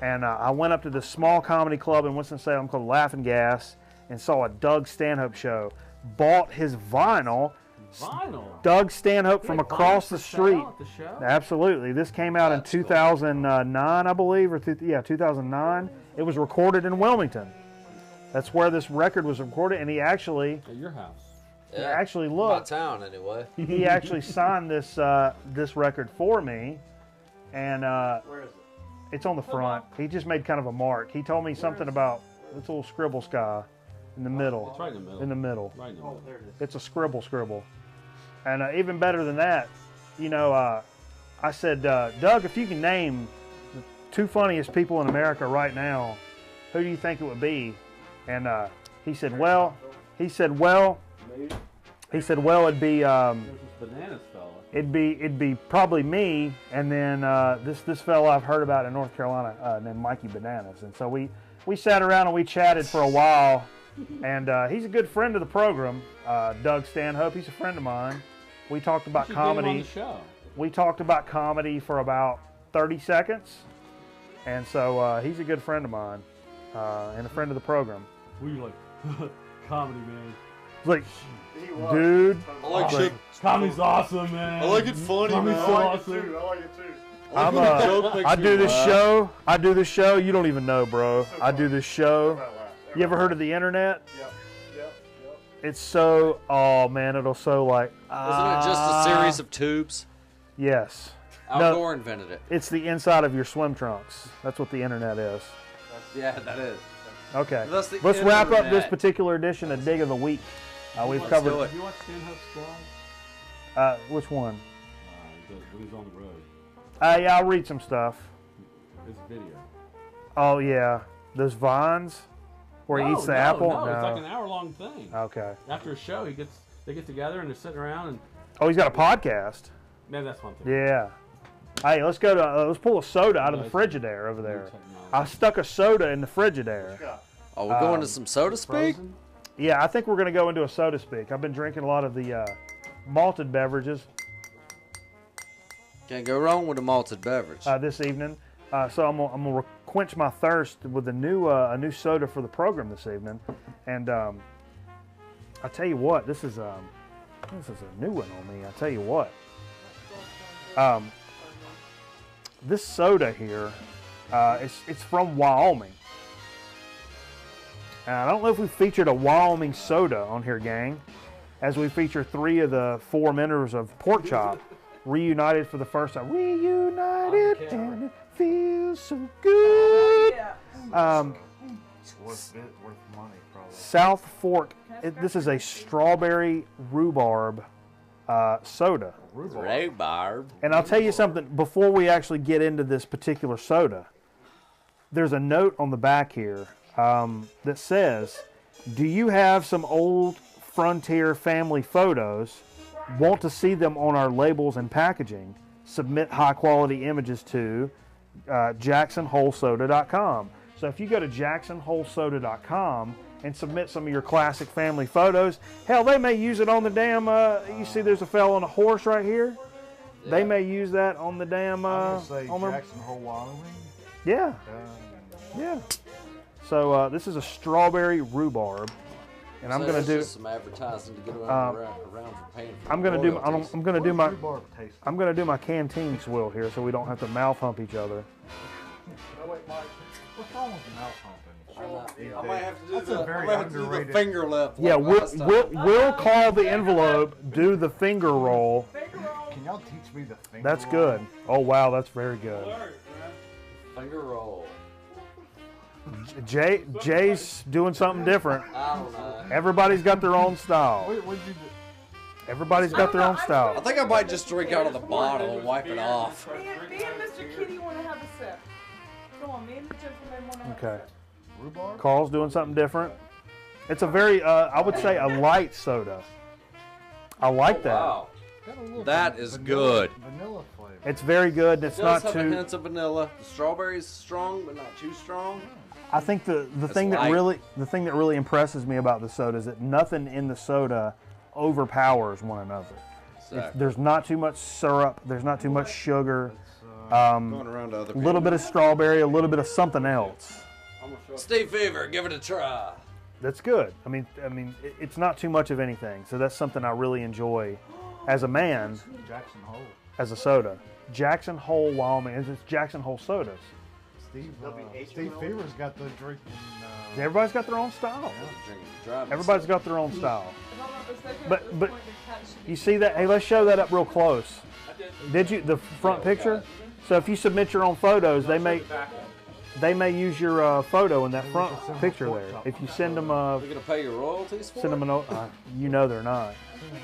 And I went up to this small comedy club in Winston-Salem called Laughing Gas and saw a Doug Stanhope show. Bought his vinyl. Vinyl. Doug Stanhope from They across vinyl the for street. sale at the show? Absolutely. This came out That's in 2009, I believe, or 2009. It was recorded in Wilmington. That's where this record was recorded, and he actually At your house. actually my looked. town anyway. He actually signed this this record for me, and Where is it? it's on the front. He just made kind of a mark. He told me something about this little scribble sky in the middle. It's right in the middle. In the middle. Right in the Oh, middle. there it is. It's a scribble. And even better than that, you know, I said, Doug, if you can name the two funniest people in America right now, who do you think it would be? And he said, well, He said, well, it'd be There's this bananas fella. it'd be probably me, and then this fellow I've heard about in North Carolina named Mikey Bananas. And so we sat around and we chatted for a while, and he's a good friend of the program, Doug Stanhope. He's a friend of mine. We talked about You should get him on comedy. the show. We talked about comedy for about 30 seconds, and so he's a good friend of mine and a friend of the program. Were you like, comedy, man? It's like, He was. dude, I like Like- shit. Comedy's awesome, man. I like it funny, Comedy's man. so I like it awesome. too. I like it too. I'm, Joke makes I me do this laugh. show. I do this show. You don't even know, bro. I do this show. Everybody laughs. You ever heard of the internet? Yep. Yep. Yep. It's so, oh man, it'll so like. Wasn't it just a series of tubes? Yes. Al No. Gore invented it. It's the inside of your swim trunks. That's what the internet is. Yeah, that is. Okay. That's the Let's wrap up this internet. particular edition of Dig of the Week. We've Let's covered. do it. Have you watched Stanhope's blog? Which one? When he's on the road. Yeah, I'll read some stuff. It's a video. Oh yeah, those vines where he eats the apple. No, it's like an hour-long thing. Okay. After a show, they get together and they're sitting around and Oh, he's got a podcast. man, that's one thing. Yeah. Hey, let's go to let's pull a soda out of the Frigidaire over there. I stuck a soda in the Frigidaire. Oh, we're going to some soda speak? Frozen? Yeah, I think we're gonna go into a soda speak. I've been drinking a lot of the malted beverages Can't go wrong with a malted beverage. this evening. So I'm gonna quench my thirst with a new soda for the program this evening. And I tell you what, this is a new one on me. I tell you what. This soda here, it's from Wyoming. And I don't know if we featured a Wyoming soda on here, gang, as we feature 3 of the 4 members of Pork Chop reunited for the first time. Reunited and it feels so good. Yeah. It's worth money, probably. South Fork. This is a strawberry rhubarb soda. Rhubarb. And I'll tell you something, before we actually get into this particular soda, there's a note on the back here that says, do you have some old Frontier family photos? Want to see them on our labels and packaging? Submit high quality images to jacksonholesoda.com. So if you go to jacksonholesoda.com and submit some of your classic family photos, hell, they may use it on the damn, you see there's a fella on a horse right here? Yeah. They may use that on the damn, I'm gonna say on their, Jackson Hole, Wyoming. yeah, yeah. So this is a strawberry rhubarb, and I'm So gonna that's do. just some advertising to get around for paying for I'm gonna do. royalties. I'm gonna do my. Rhubarb taste. I'm gonna do my canteen swill here, so we don't have to mouth hump each other. Oh wait, Mike. What's wrong with mouth humping? I might have to do That's a the, I very might have to do the underrated- finger lip. Yeah, like last time. we'll call the envelope, do the finger roll. Can y'all teach me the finger That's roll? good. Oh wow, that's very good. Finger roll. Jay's doing something different. I don't know. Everybody's got their own style. Wait, what'd you do? Everybody's got their own I style. think I might just drink out of the bottle and wipe it off. Me and Mr. Kitty want to have a sip. Come on, me and the gentleman want to have Okay. a sip. Rhubarb? Carl's doing something different. It's a very, I would say, a light soda. I like that. Wow. Got a little That is vanilla- good. Vanilla flavor. It's very good. And it's It does not have a too. hints of vanilla. The strawberry's strong, but not too strong. I think the thing that light. really impresses me about the soda is that nothing in the soda overpowers one another. Exactly. There's not too much syrup. There's not too much sugar. Going around to other A people. little bit of strawberry, a little bit of something else. Steve Fever, give it a try. That's good. I mean, it's not too much of anything. So that's something I really enjoy as a man, Jackson Hole. as a soda. Jackson Hole, Wyoming. It's Jackson Hole sodas. Steve WH Fever's got the drinking. Everybody's got their own style. Drinking dry Everybody's got their own style. If I'm not mistaken, But- at this but- point, the cat should be You see that? Hey, let's show that up real close. Did you the front picture? So if you submit your own photos, they may use your photo in that front picture there. If you send them We're gonna pay your royalties for send them a note, you know they're not.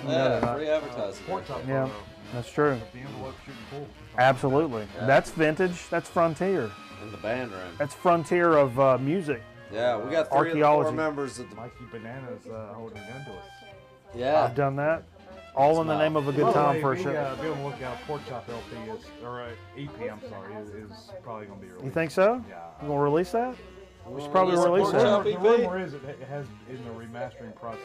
Yeah, free advertising. Pork chop Yeah, photo. that's true. The envelope shooting full. Absolutely. Yeah. That's vintage. That's frontier. In the band room. That's frontier of music. Yeah, we got 3 of the 4 Archaeology. members of the. Mikey Bananas holding a gun to us. Yeah. I've done that. All in the name of a good time for a show. Be on the lookout. Pork chop LP is, or EP, I'm sorry, is probably going to be released. You think so? Yeah. You gonna release that? We should probably Release release Pork that. Chop The EP? rumor is it has in the remastering process.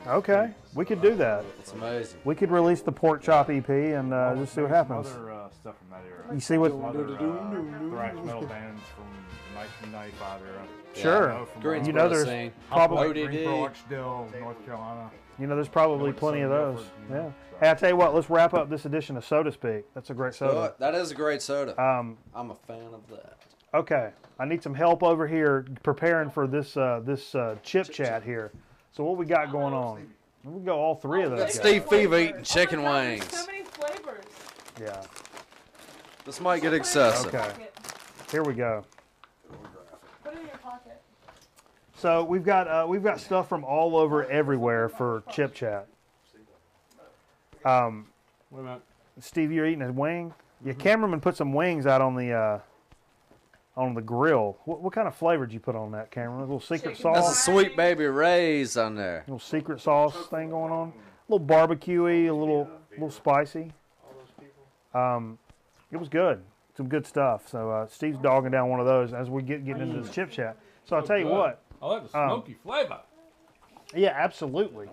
Okay, we could do that. It's amazing. We could release the Pork Chop EP and just see what happens. Other stuff from that era. You see what? Some other thrash metal bands from 1995 era. Sure. I know from, Greensboro You know there's scene. probably- ODD. Greensboro, Archdale, North Carolina. You know, there's probably North plenty of Southern those. Guilford, Yeah. so. Hey, I tell you what. Let's wrap up this edition of Soda Speak. That's a great soda. That is a great soda. I'm a fan of that. Okay, I need some help over here preparing for this chip chat here. So what we got going on? We go all three of those. Got guys. Steve Fever eating chicken Oh my God, wings. there's so many flavors. Yeah. This might get Put it in your excessive. Okay. pocket. Here we go. Put it in your pocket. So we've got stuff from all over everywhere for chip chat. Wait a minute. Steve, you're eating a wing. Your cameraman put some wings out on the grill. What kind of flavor did you put on that, cameraman? A little secret Chicken. That's a sauce, sweet baby Ray's on there. little secret sauce thing going on. A little barbecuey, a little spicy. It was good. Some good stuff. So Steve's dogging down one of those as we getting into this chip chat. So I'll tell you Good. what. I like the smoky flavor. Yeah, absolutely.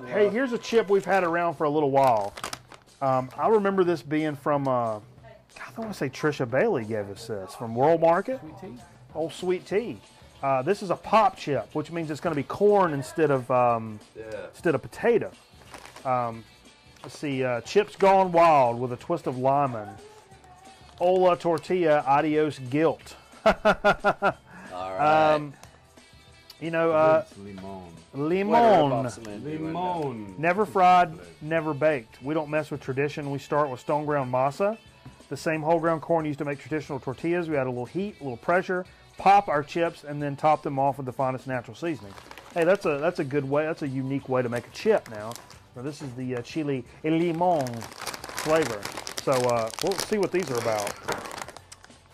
Hey, here's a chip we've had around for a little while. I remember this being from, I want to say Trisha Bailey gave us this, from World Market. Sweet tea. Old Sweet Tea. This is a pop chip, which means it's going to be corn instead of potato. Let's see, chips gone wild with a twist of lemon. Ola tortilla, adios guilt. All right. You know, limon. Limon. Never fried, never baked. We don't mess with tradition. We start with stone ground masa, the same whole ground corn used to make traditional tortillas. We add a little heat, a little pressure, pop our chips, and then top them off with the finest natural seasoning. Hey, that's a good way. That's a unique way to make a chip. Now this is the chili limon flavor. So we'll see what these are about.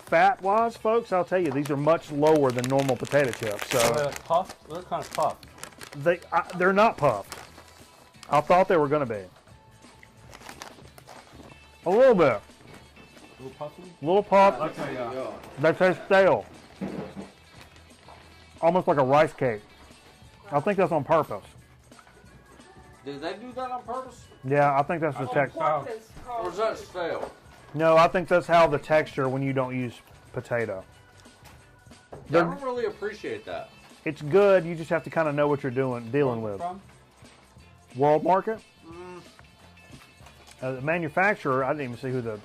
Fat-wise, folks, I'll tell you, these are much lower than normal potato chips. So They're puffed. They're kind of puffed. they're not puffed. I thought they were going to be. A little bit. A little puffy. Little puff. I'll tell you. They taste stale. Almost like a rice cake. I think that's on purpose. Did they do that on purpose? Yeah, I think that's the texture. Oh. Or is that stale? No, I think that's how the texture when you don't use potato. I They're- don't really appreciate that. It's good. You just have to kind of know what you're dealing with. From? World Market. The manufacturer, I didn't even see who the.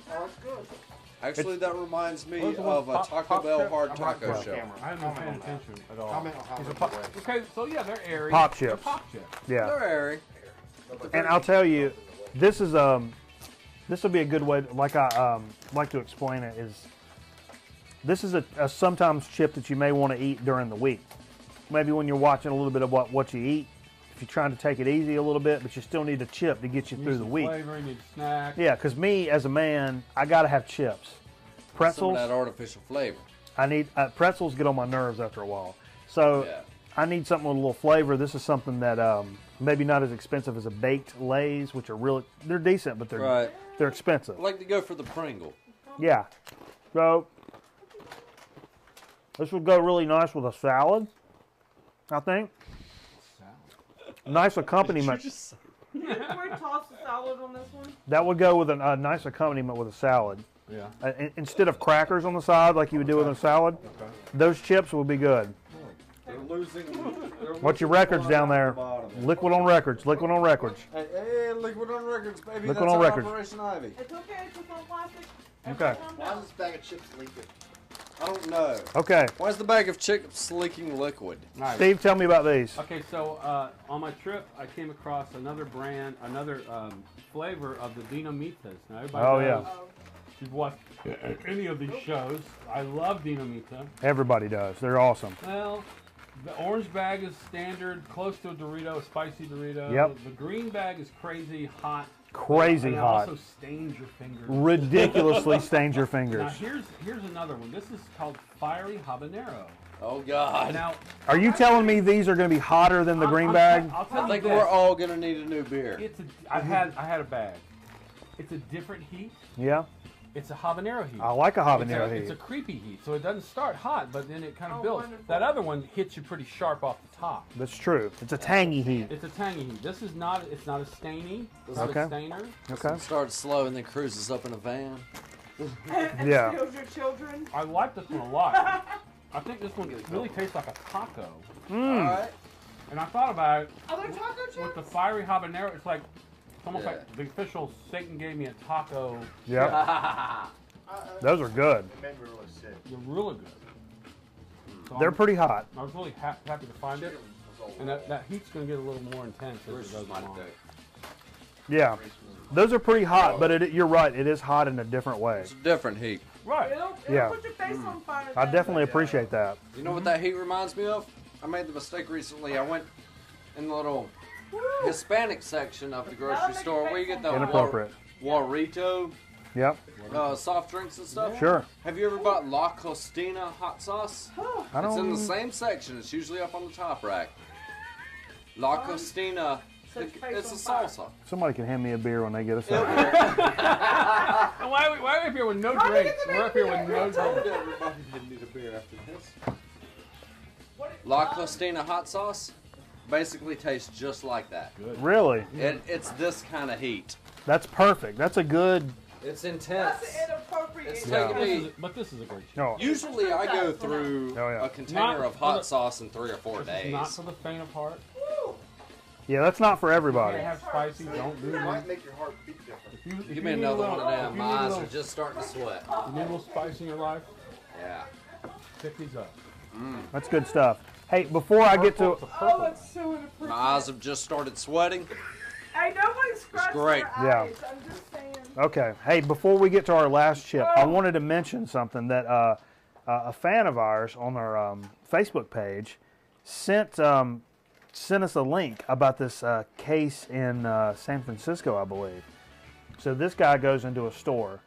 Actually, that reminds me Those are of a pop- Taco pop Bell chip? hard I'm taco not show. camera. I haven't been paying attention at all. Comment on how These are much pop- it weighs. Okay, so yeah, they're airy. Pop They're chips. pop chips. Yeah. They're airy. And I'll tell you, this is this will be a good way. Like I like to explain it is. This is a sometimes chip that you may want to eat during the week. Maybe when you're watching a little bit of what you eat. If you're trying to take it easy a little bit, but you still need a chip to get you through the week. Flavor, you need snack. Yeah, because me as a man, I gotta have chips. Some Pretzels. of that artificial flavor. I need pretzels get on my nerves after a while. So Yeah. I need something with a little flavor. This is something that maybe not as expensive as a baked Lay's, which are really they're decent, but Right. they're expensive. I like to go for the Pringle. Yeah. So this would go really nice with a salad, I think. Nice accompaniment. Can we toss the salad on this one? That would go with a nice accompaniment with a salad. Yeah. Instead of crackers on the side like you would do with a salad, those chips would be good. They're losing. What's your records down there? Liquid on records. Liquid on records. Hey, Liquid on Records, baby. Liquid That's on our records. Operation Ivy. It's okay. It's just on plastic. Okay. Calm down. this bag of chips leaking? I don't know. Okay. Why is the bag of chips leaking liquid? Nice. Steve, tell me about these. Okay, so on my trip, I came across another brand, another flavor of the Dinamitas. Now, everybody Oh, knows, yeah. if you've watched any of these shows, I love Dinamita. Everybody does. They're awesome. Well, The orange bag is standard, close to a Dorito, a spicy Dorito. Yep. The green bag is crazy hot. Crazy and hot. It also stains your fingers. Ridiculously stains your fingers. Now here's another one. This is called Fiery Habanero. Oh God! Now, Are you telling me these are going to be hotter than the green bag? I'll tell I you think this. we're all gonna need a new beer. I had a bag. It's a different heat. Yeah. It's a habanero heat. I like a habanero It's a heat. creepy heat, so it doesn't start hot, but then it kind of Oh, builds. wonderful. That other one hits you pretty sharp off the top. That's true. It's a tangy heat. It's a tangy heat. This is not. It's not a stainy. It's not Okay. a stainer. Okay. It starts slow and then cruises up in a van. And Yeah. steals your children. I like this one a lot. I think this one really tastes like a taco. All right. And I thought about it Are there taco chips? with the fiery habanero. It's almost Yeah. like the official Satan gave me a taco. Yep. Those are good. It made me really sick. They're really good. So They're pretty hot. I was really happy to find it. And that heat's going to get a little more intense as Bruce it goes is my along. dick. Yeah. Those are pretty hot, but you're right. It is hot in a different way. It's a different heat. Right. It'll Yeah. put your face on fire. I then. definitely appreciate that. You know what that heat reminds me of? I made the mistake recently. I went in the little Hispanic section of the grocery store where you get the Inappropriate. Warrito Yep. soft drinks and stuff. Sure. Have you ever bought La Costina hot sauce? I It's in the don't. same section. It's usually up on the top rack. La Costina. Set your face It's a on fire. salsa. Somebody can hand me a beer when they get us out. And why are we up here with no drinks? We're up here with no drinks. Everybody didn't need a beer after this. La Costina hot sauce basically tastes just like that. Really? It's this kind of heat. That's perfect. That's a good. It's That's intense. inappropriate. It's Yeah. taking me. But this is a great show. No. Usually I go through Oh, yeah. a container Not of for hot the- sauce in 3 or 4 This is not days. for the faint of heart. Yeah, that's not for You everybody. can't have spicy. Don't do It that. might make your heart beat different. If Give me you need another a one little- of them. if My you need a eyes little- are just starting to sweat. You need a little spice in your life? Yeah. Pick these up. That's good stuff. Hey, before I get to. It's a Oh, purple. it's so inappropriate. My eyes have just started sweating. Hey, nobody scratched great. their Yeah. eyes. I'm just saying. Okay. Hey, before we get to our last chip, I wanted to mention something that a fan of ours on our Facebook page sent us a link about this case in San Francisco, I believe. So this guy goes into a store,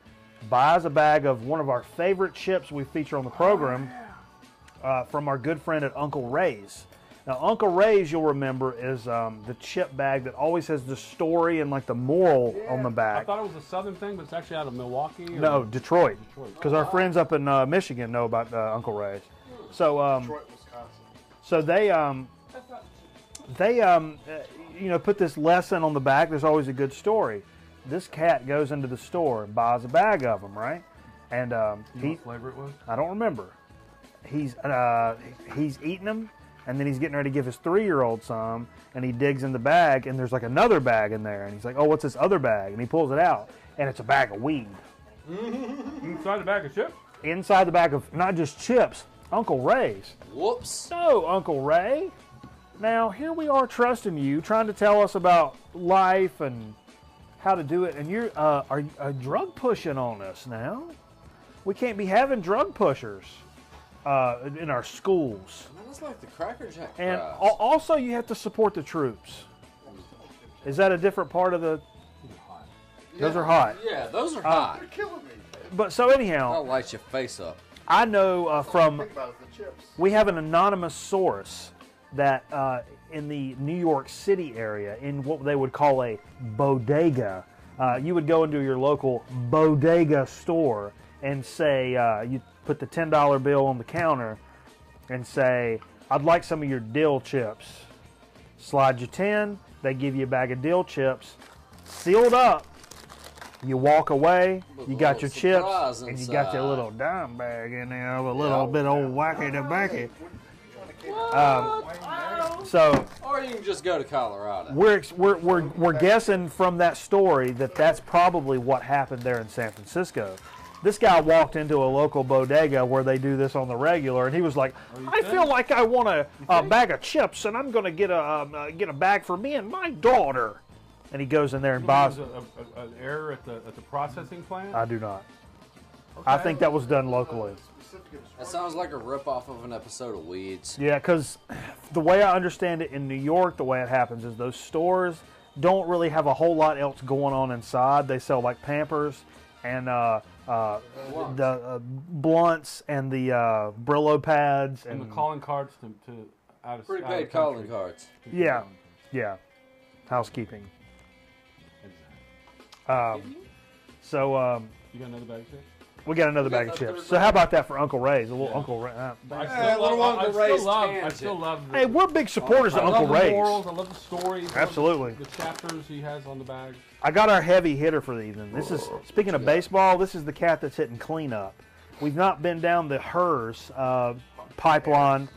buys a bag of one of our favorite chips we feature on the program from our good friend at Uncle Ray's. Now, Uncle Ray's, you'll remember, is the chip bag that always has the story and like the moral on the I back. thought it was a southern thing, but it's actually out of Milwaukee. Or No, Detroit. Detroit. Because our friends up in Michigan know about Uncle Ray's. So, Detroit, Wisconsin. so they put this lesson on the back. There's always a good story. This cat goes into the store and buys a bag of them, right? And You know what flavor it was? I don't remember. He's eating them, and then he's getting ready to give his 3-year-old some, and he digs in the bag, and there's like another bag in there, and he's like, "Oh, what's this other bag?" And he pulls it out, and it's a bag of weed. Inside the bag of chips? Inside the bag of not just chips, Uncle Ray's. Whoops. So, Uncle Ray, now here we are trusting you, trying to tell us about life and how to do it, and you're are drug pushing on us now. We can't be having drug pushers in our schools. Man, that's like the Cracker Jack And fries. also, you have to support the troops. Is that a different part of the? Those are hot. Yeah, those are hot. You're killing me. But so anyhow, That'll light your face up. I know from Think about it, the chips. we have an anonymous source that in the New York City area, in what they would call a bodega, you would go into your local bodega store and say, you put the $10 bill on the counter and say, "I'd like some of your dill chips." Slide you 10, they give you a bag of dill chips, sealed up. You walk away, With you a got your little chips, surprise and you got your inside. little dime bag in there of a little bit old wacky tobacco. So Or you can just go to Colorado. we're guessing from that story that that's probably what happened there in San Francisco. This guy walked into a local bodega where they do this on the regular, and he was like, "I feel like I want a bag of chips, and I'm going to get a bag for me and my daughter." And he goes in there and buys. An error at the processing plant? I do not. I think that was done locally. That sounds like a ripoff of an episode of Weeds. Yeah, because the way I understand it in New York, the way it happens is those stores don't really have a whole lot else going on inside. They sell like Pampers and the blunts and the Brillo pads And the calling cards to out of Prepaid calling cards. Yeah, yeah, housekeeping. So You got another bag of chips? we got another bag of chips. So how about that for Uncle Ray's? A little Uncle Ray. I still love. Hey, we're big supporters of Uncle Ray's. I love the morals. I love the stories. Absolutely. The chapters he has on the bag. I got our heavy hitter for the evening. This is, speaking of baseball, this is the cat that's hitting cleanup. We've not been down the Hers pipeline.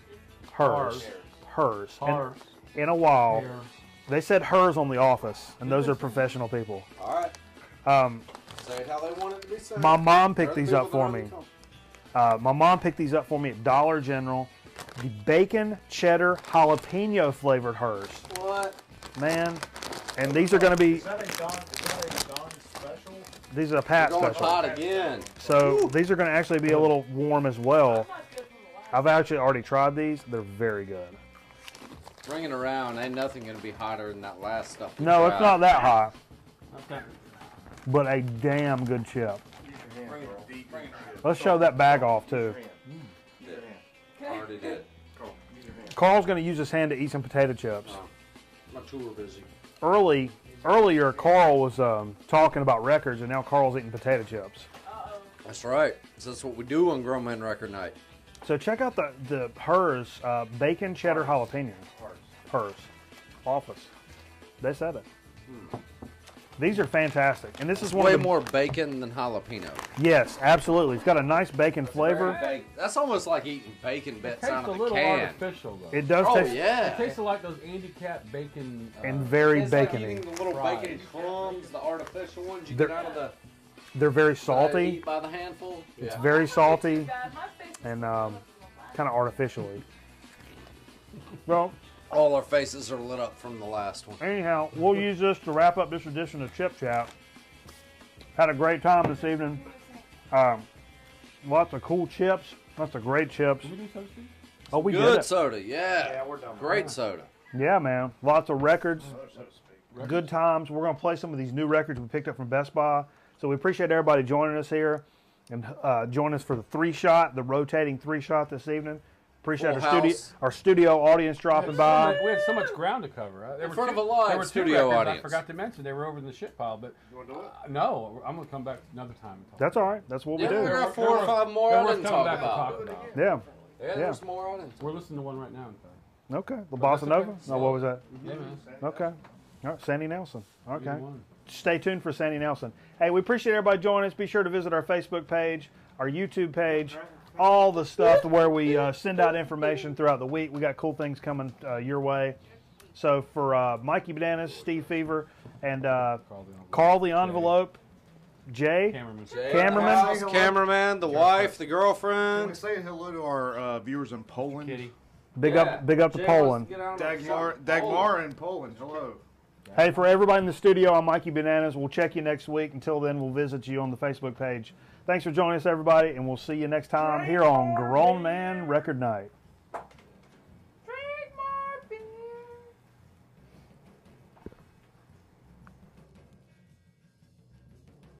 Hers. In a while. They said Hers on The Office, and those are professional people. All right. Say it how they want it to be said. My mom picked these up for me. My mom picked these up for me at Dollar General. The bacon, cheddar, jalapeno flavored Hers. What? Man. And these are going to be... Is that a Don special? These are a Pat Going special. hot again. So these are going to actually be a little warm as well. I've actually already tried these. They're very good. Bring it around. Ain't nothing going to be hotter than that last stuff. No, it's not that hot. Okay. But a damn good chip. Let's show that bag off too. Already did. Carl's going to use his hand to eat some potato chips. My tour busy. Earlier, Carl was talking about records, and now Carl's eating potato chips. That's right. So that's what we do on Grown Man Record Night. So check out the Hers bacon cheddar jalapeno. Hers. Office. They said it. These are fantastic, and this is one Way of the, more bacon than jalapeno. Yes, absolutely. It's got a nice bacon flavor. That's almost like eating bacon bits Tastes out a of the little can. artificial though. It does Oh taste yeah. It tastes like those handicap bacon. and very It's like bacony. eating the little Fries. bacon crumbs, the artificial ones you They're- get out of the They're very that you salty. eat by the handful. It's Yeah. very salty and kind of artificially. Well, All our faces are lit up from the last one. anyhow, we'll use this to wrap up this edition of Chip Chat. Had a great time this evening. Lots of cool chips. Lots of great chips. Did we do Soda Street? Oh, we did Good it. soda, yeah. Yeah, we're done. Great soda. Yeah, man. Lots of records. So to speak. Good times. We're going to play some of these new records we picked up from Best Buy. So we appreciate everybody joining us here and join us for the 3-shot, the rotating 3-shot this evening. Appreciate Full our house. studio audience dropping by. We had so much ground to cover. There In were front two- of a live there were two studio records audience. I forgot to mention they were over in the shit pile, but You want to do it? no, I'm gonna come back another time. And talk. That's all right. That's what we Yeah, do. there are 4 or 5 more They're I worth didn't coming talk back and about. talk about. Yeah. Yeah, there's more on it. We're listening to one right now. In fact. Okay. La Bossa that's Nova? okay. No, what was that? Yeah, man. Okay. All right. Sandy Nelson. Okay. Either one. Stay tuned for Sandy Nelson. Hey, we appreciate everybody joining us. Be sure to visit our Facebook page, our YouTube page, all the stuff where we send out information throughout the week. We got cool things coming your way. So for Mikey Bananas, Steve Fever, and Carl the Envelope, Jay, Cameraman. Cameraman. House, cameraman, the wife, the Can we girlfriend. say hello to our viewers in Poland? Kitty. big up to Jay Poland. wants to get on the Dagmar, shop. Dagmar in Poland. Hello. Hey, for everybody in the studio, I'm Mikey Bananas. We'll check you next week. Until then, we'll visit you on the Facebook page. Thanks for joining us, everybody, and we'll see you next time here on Grown Man Record Night.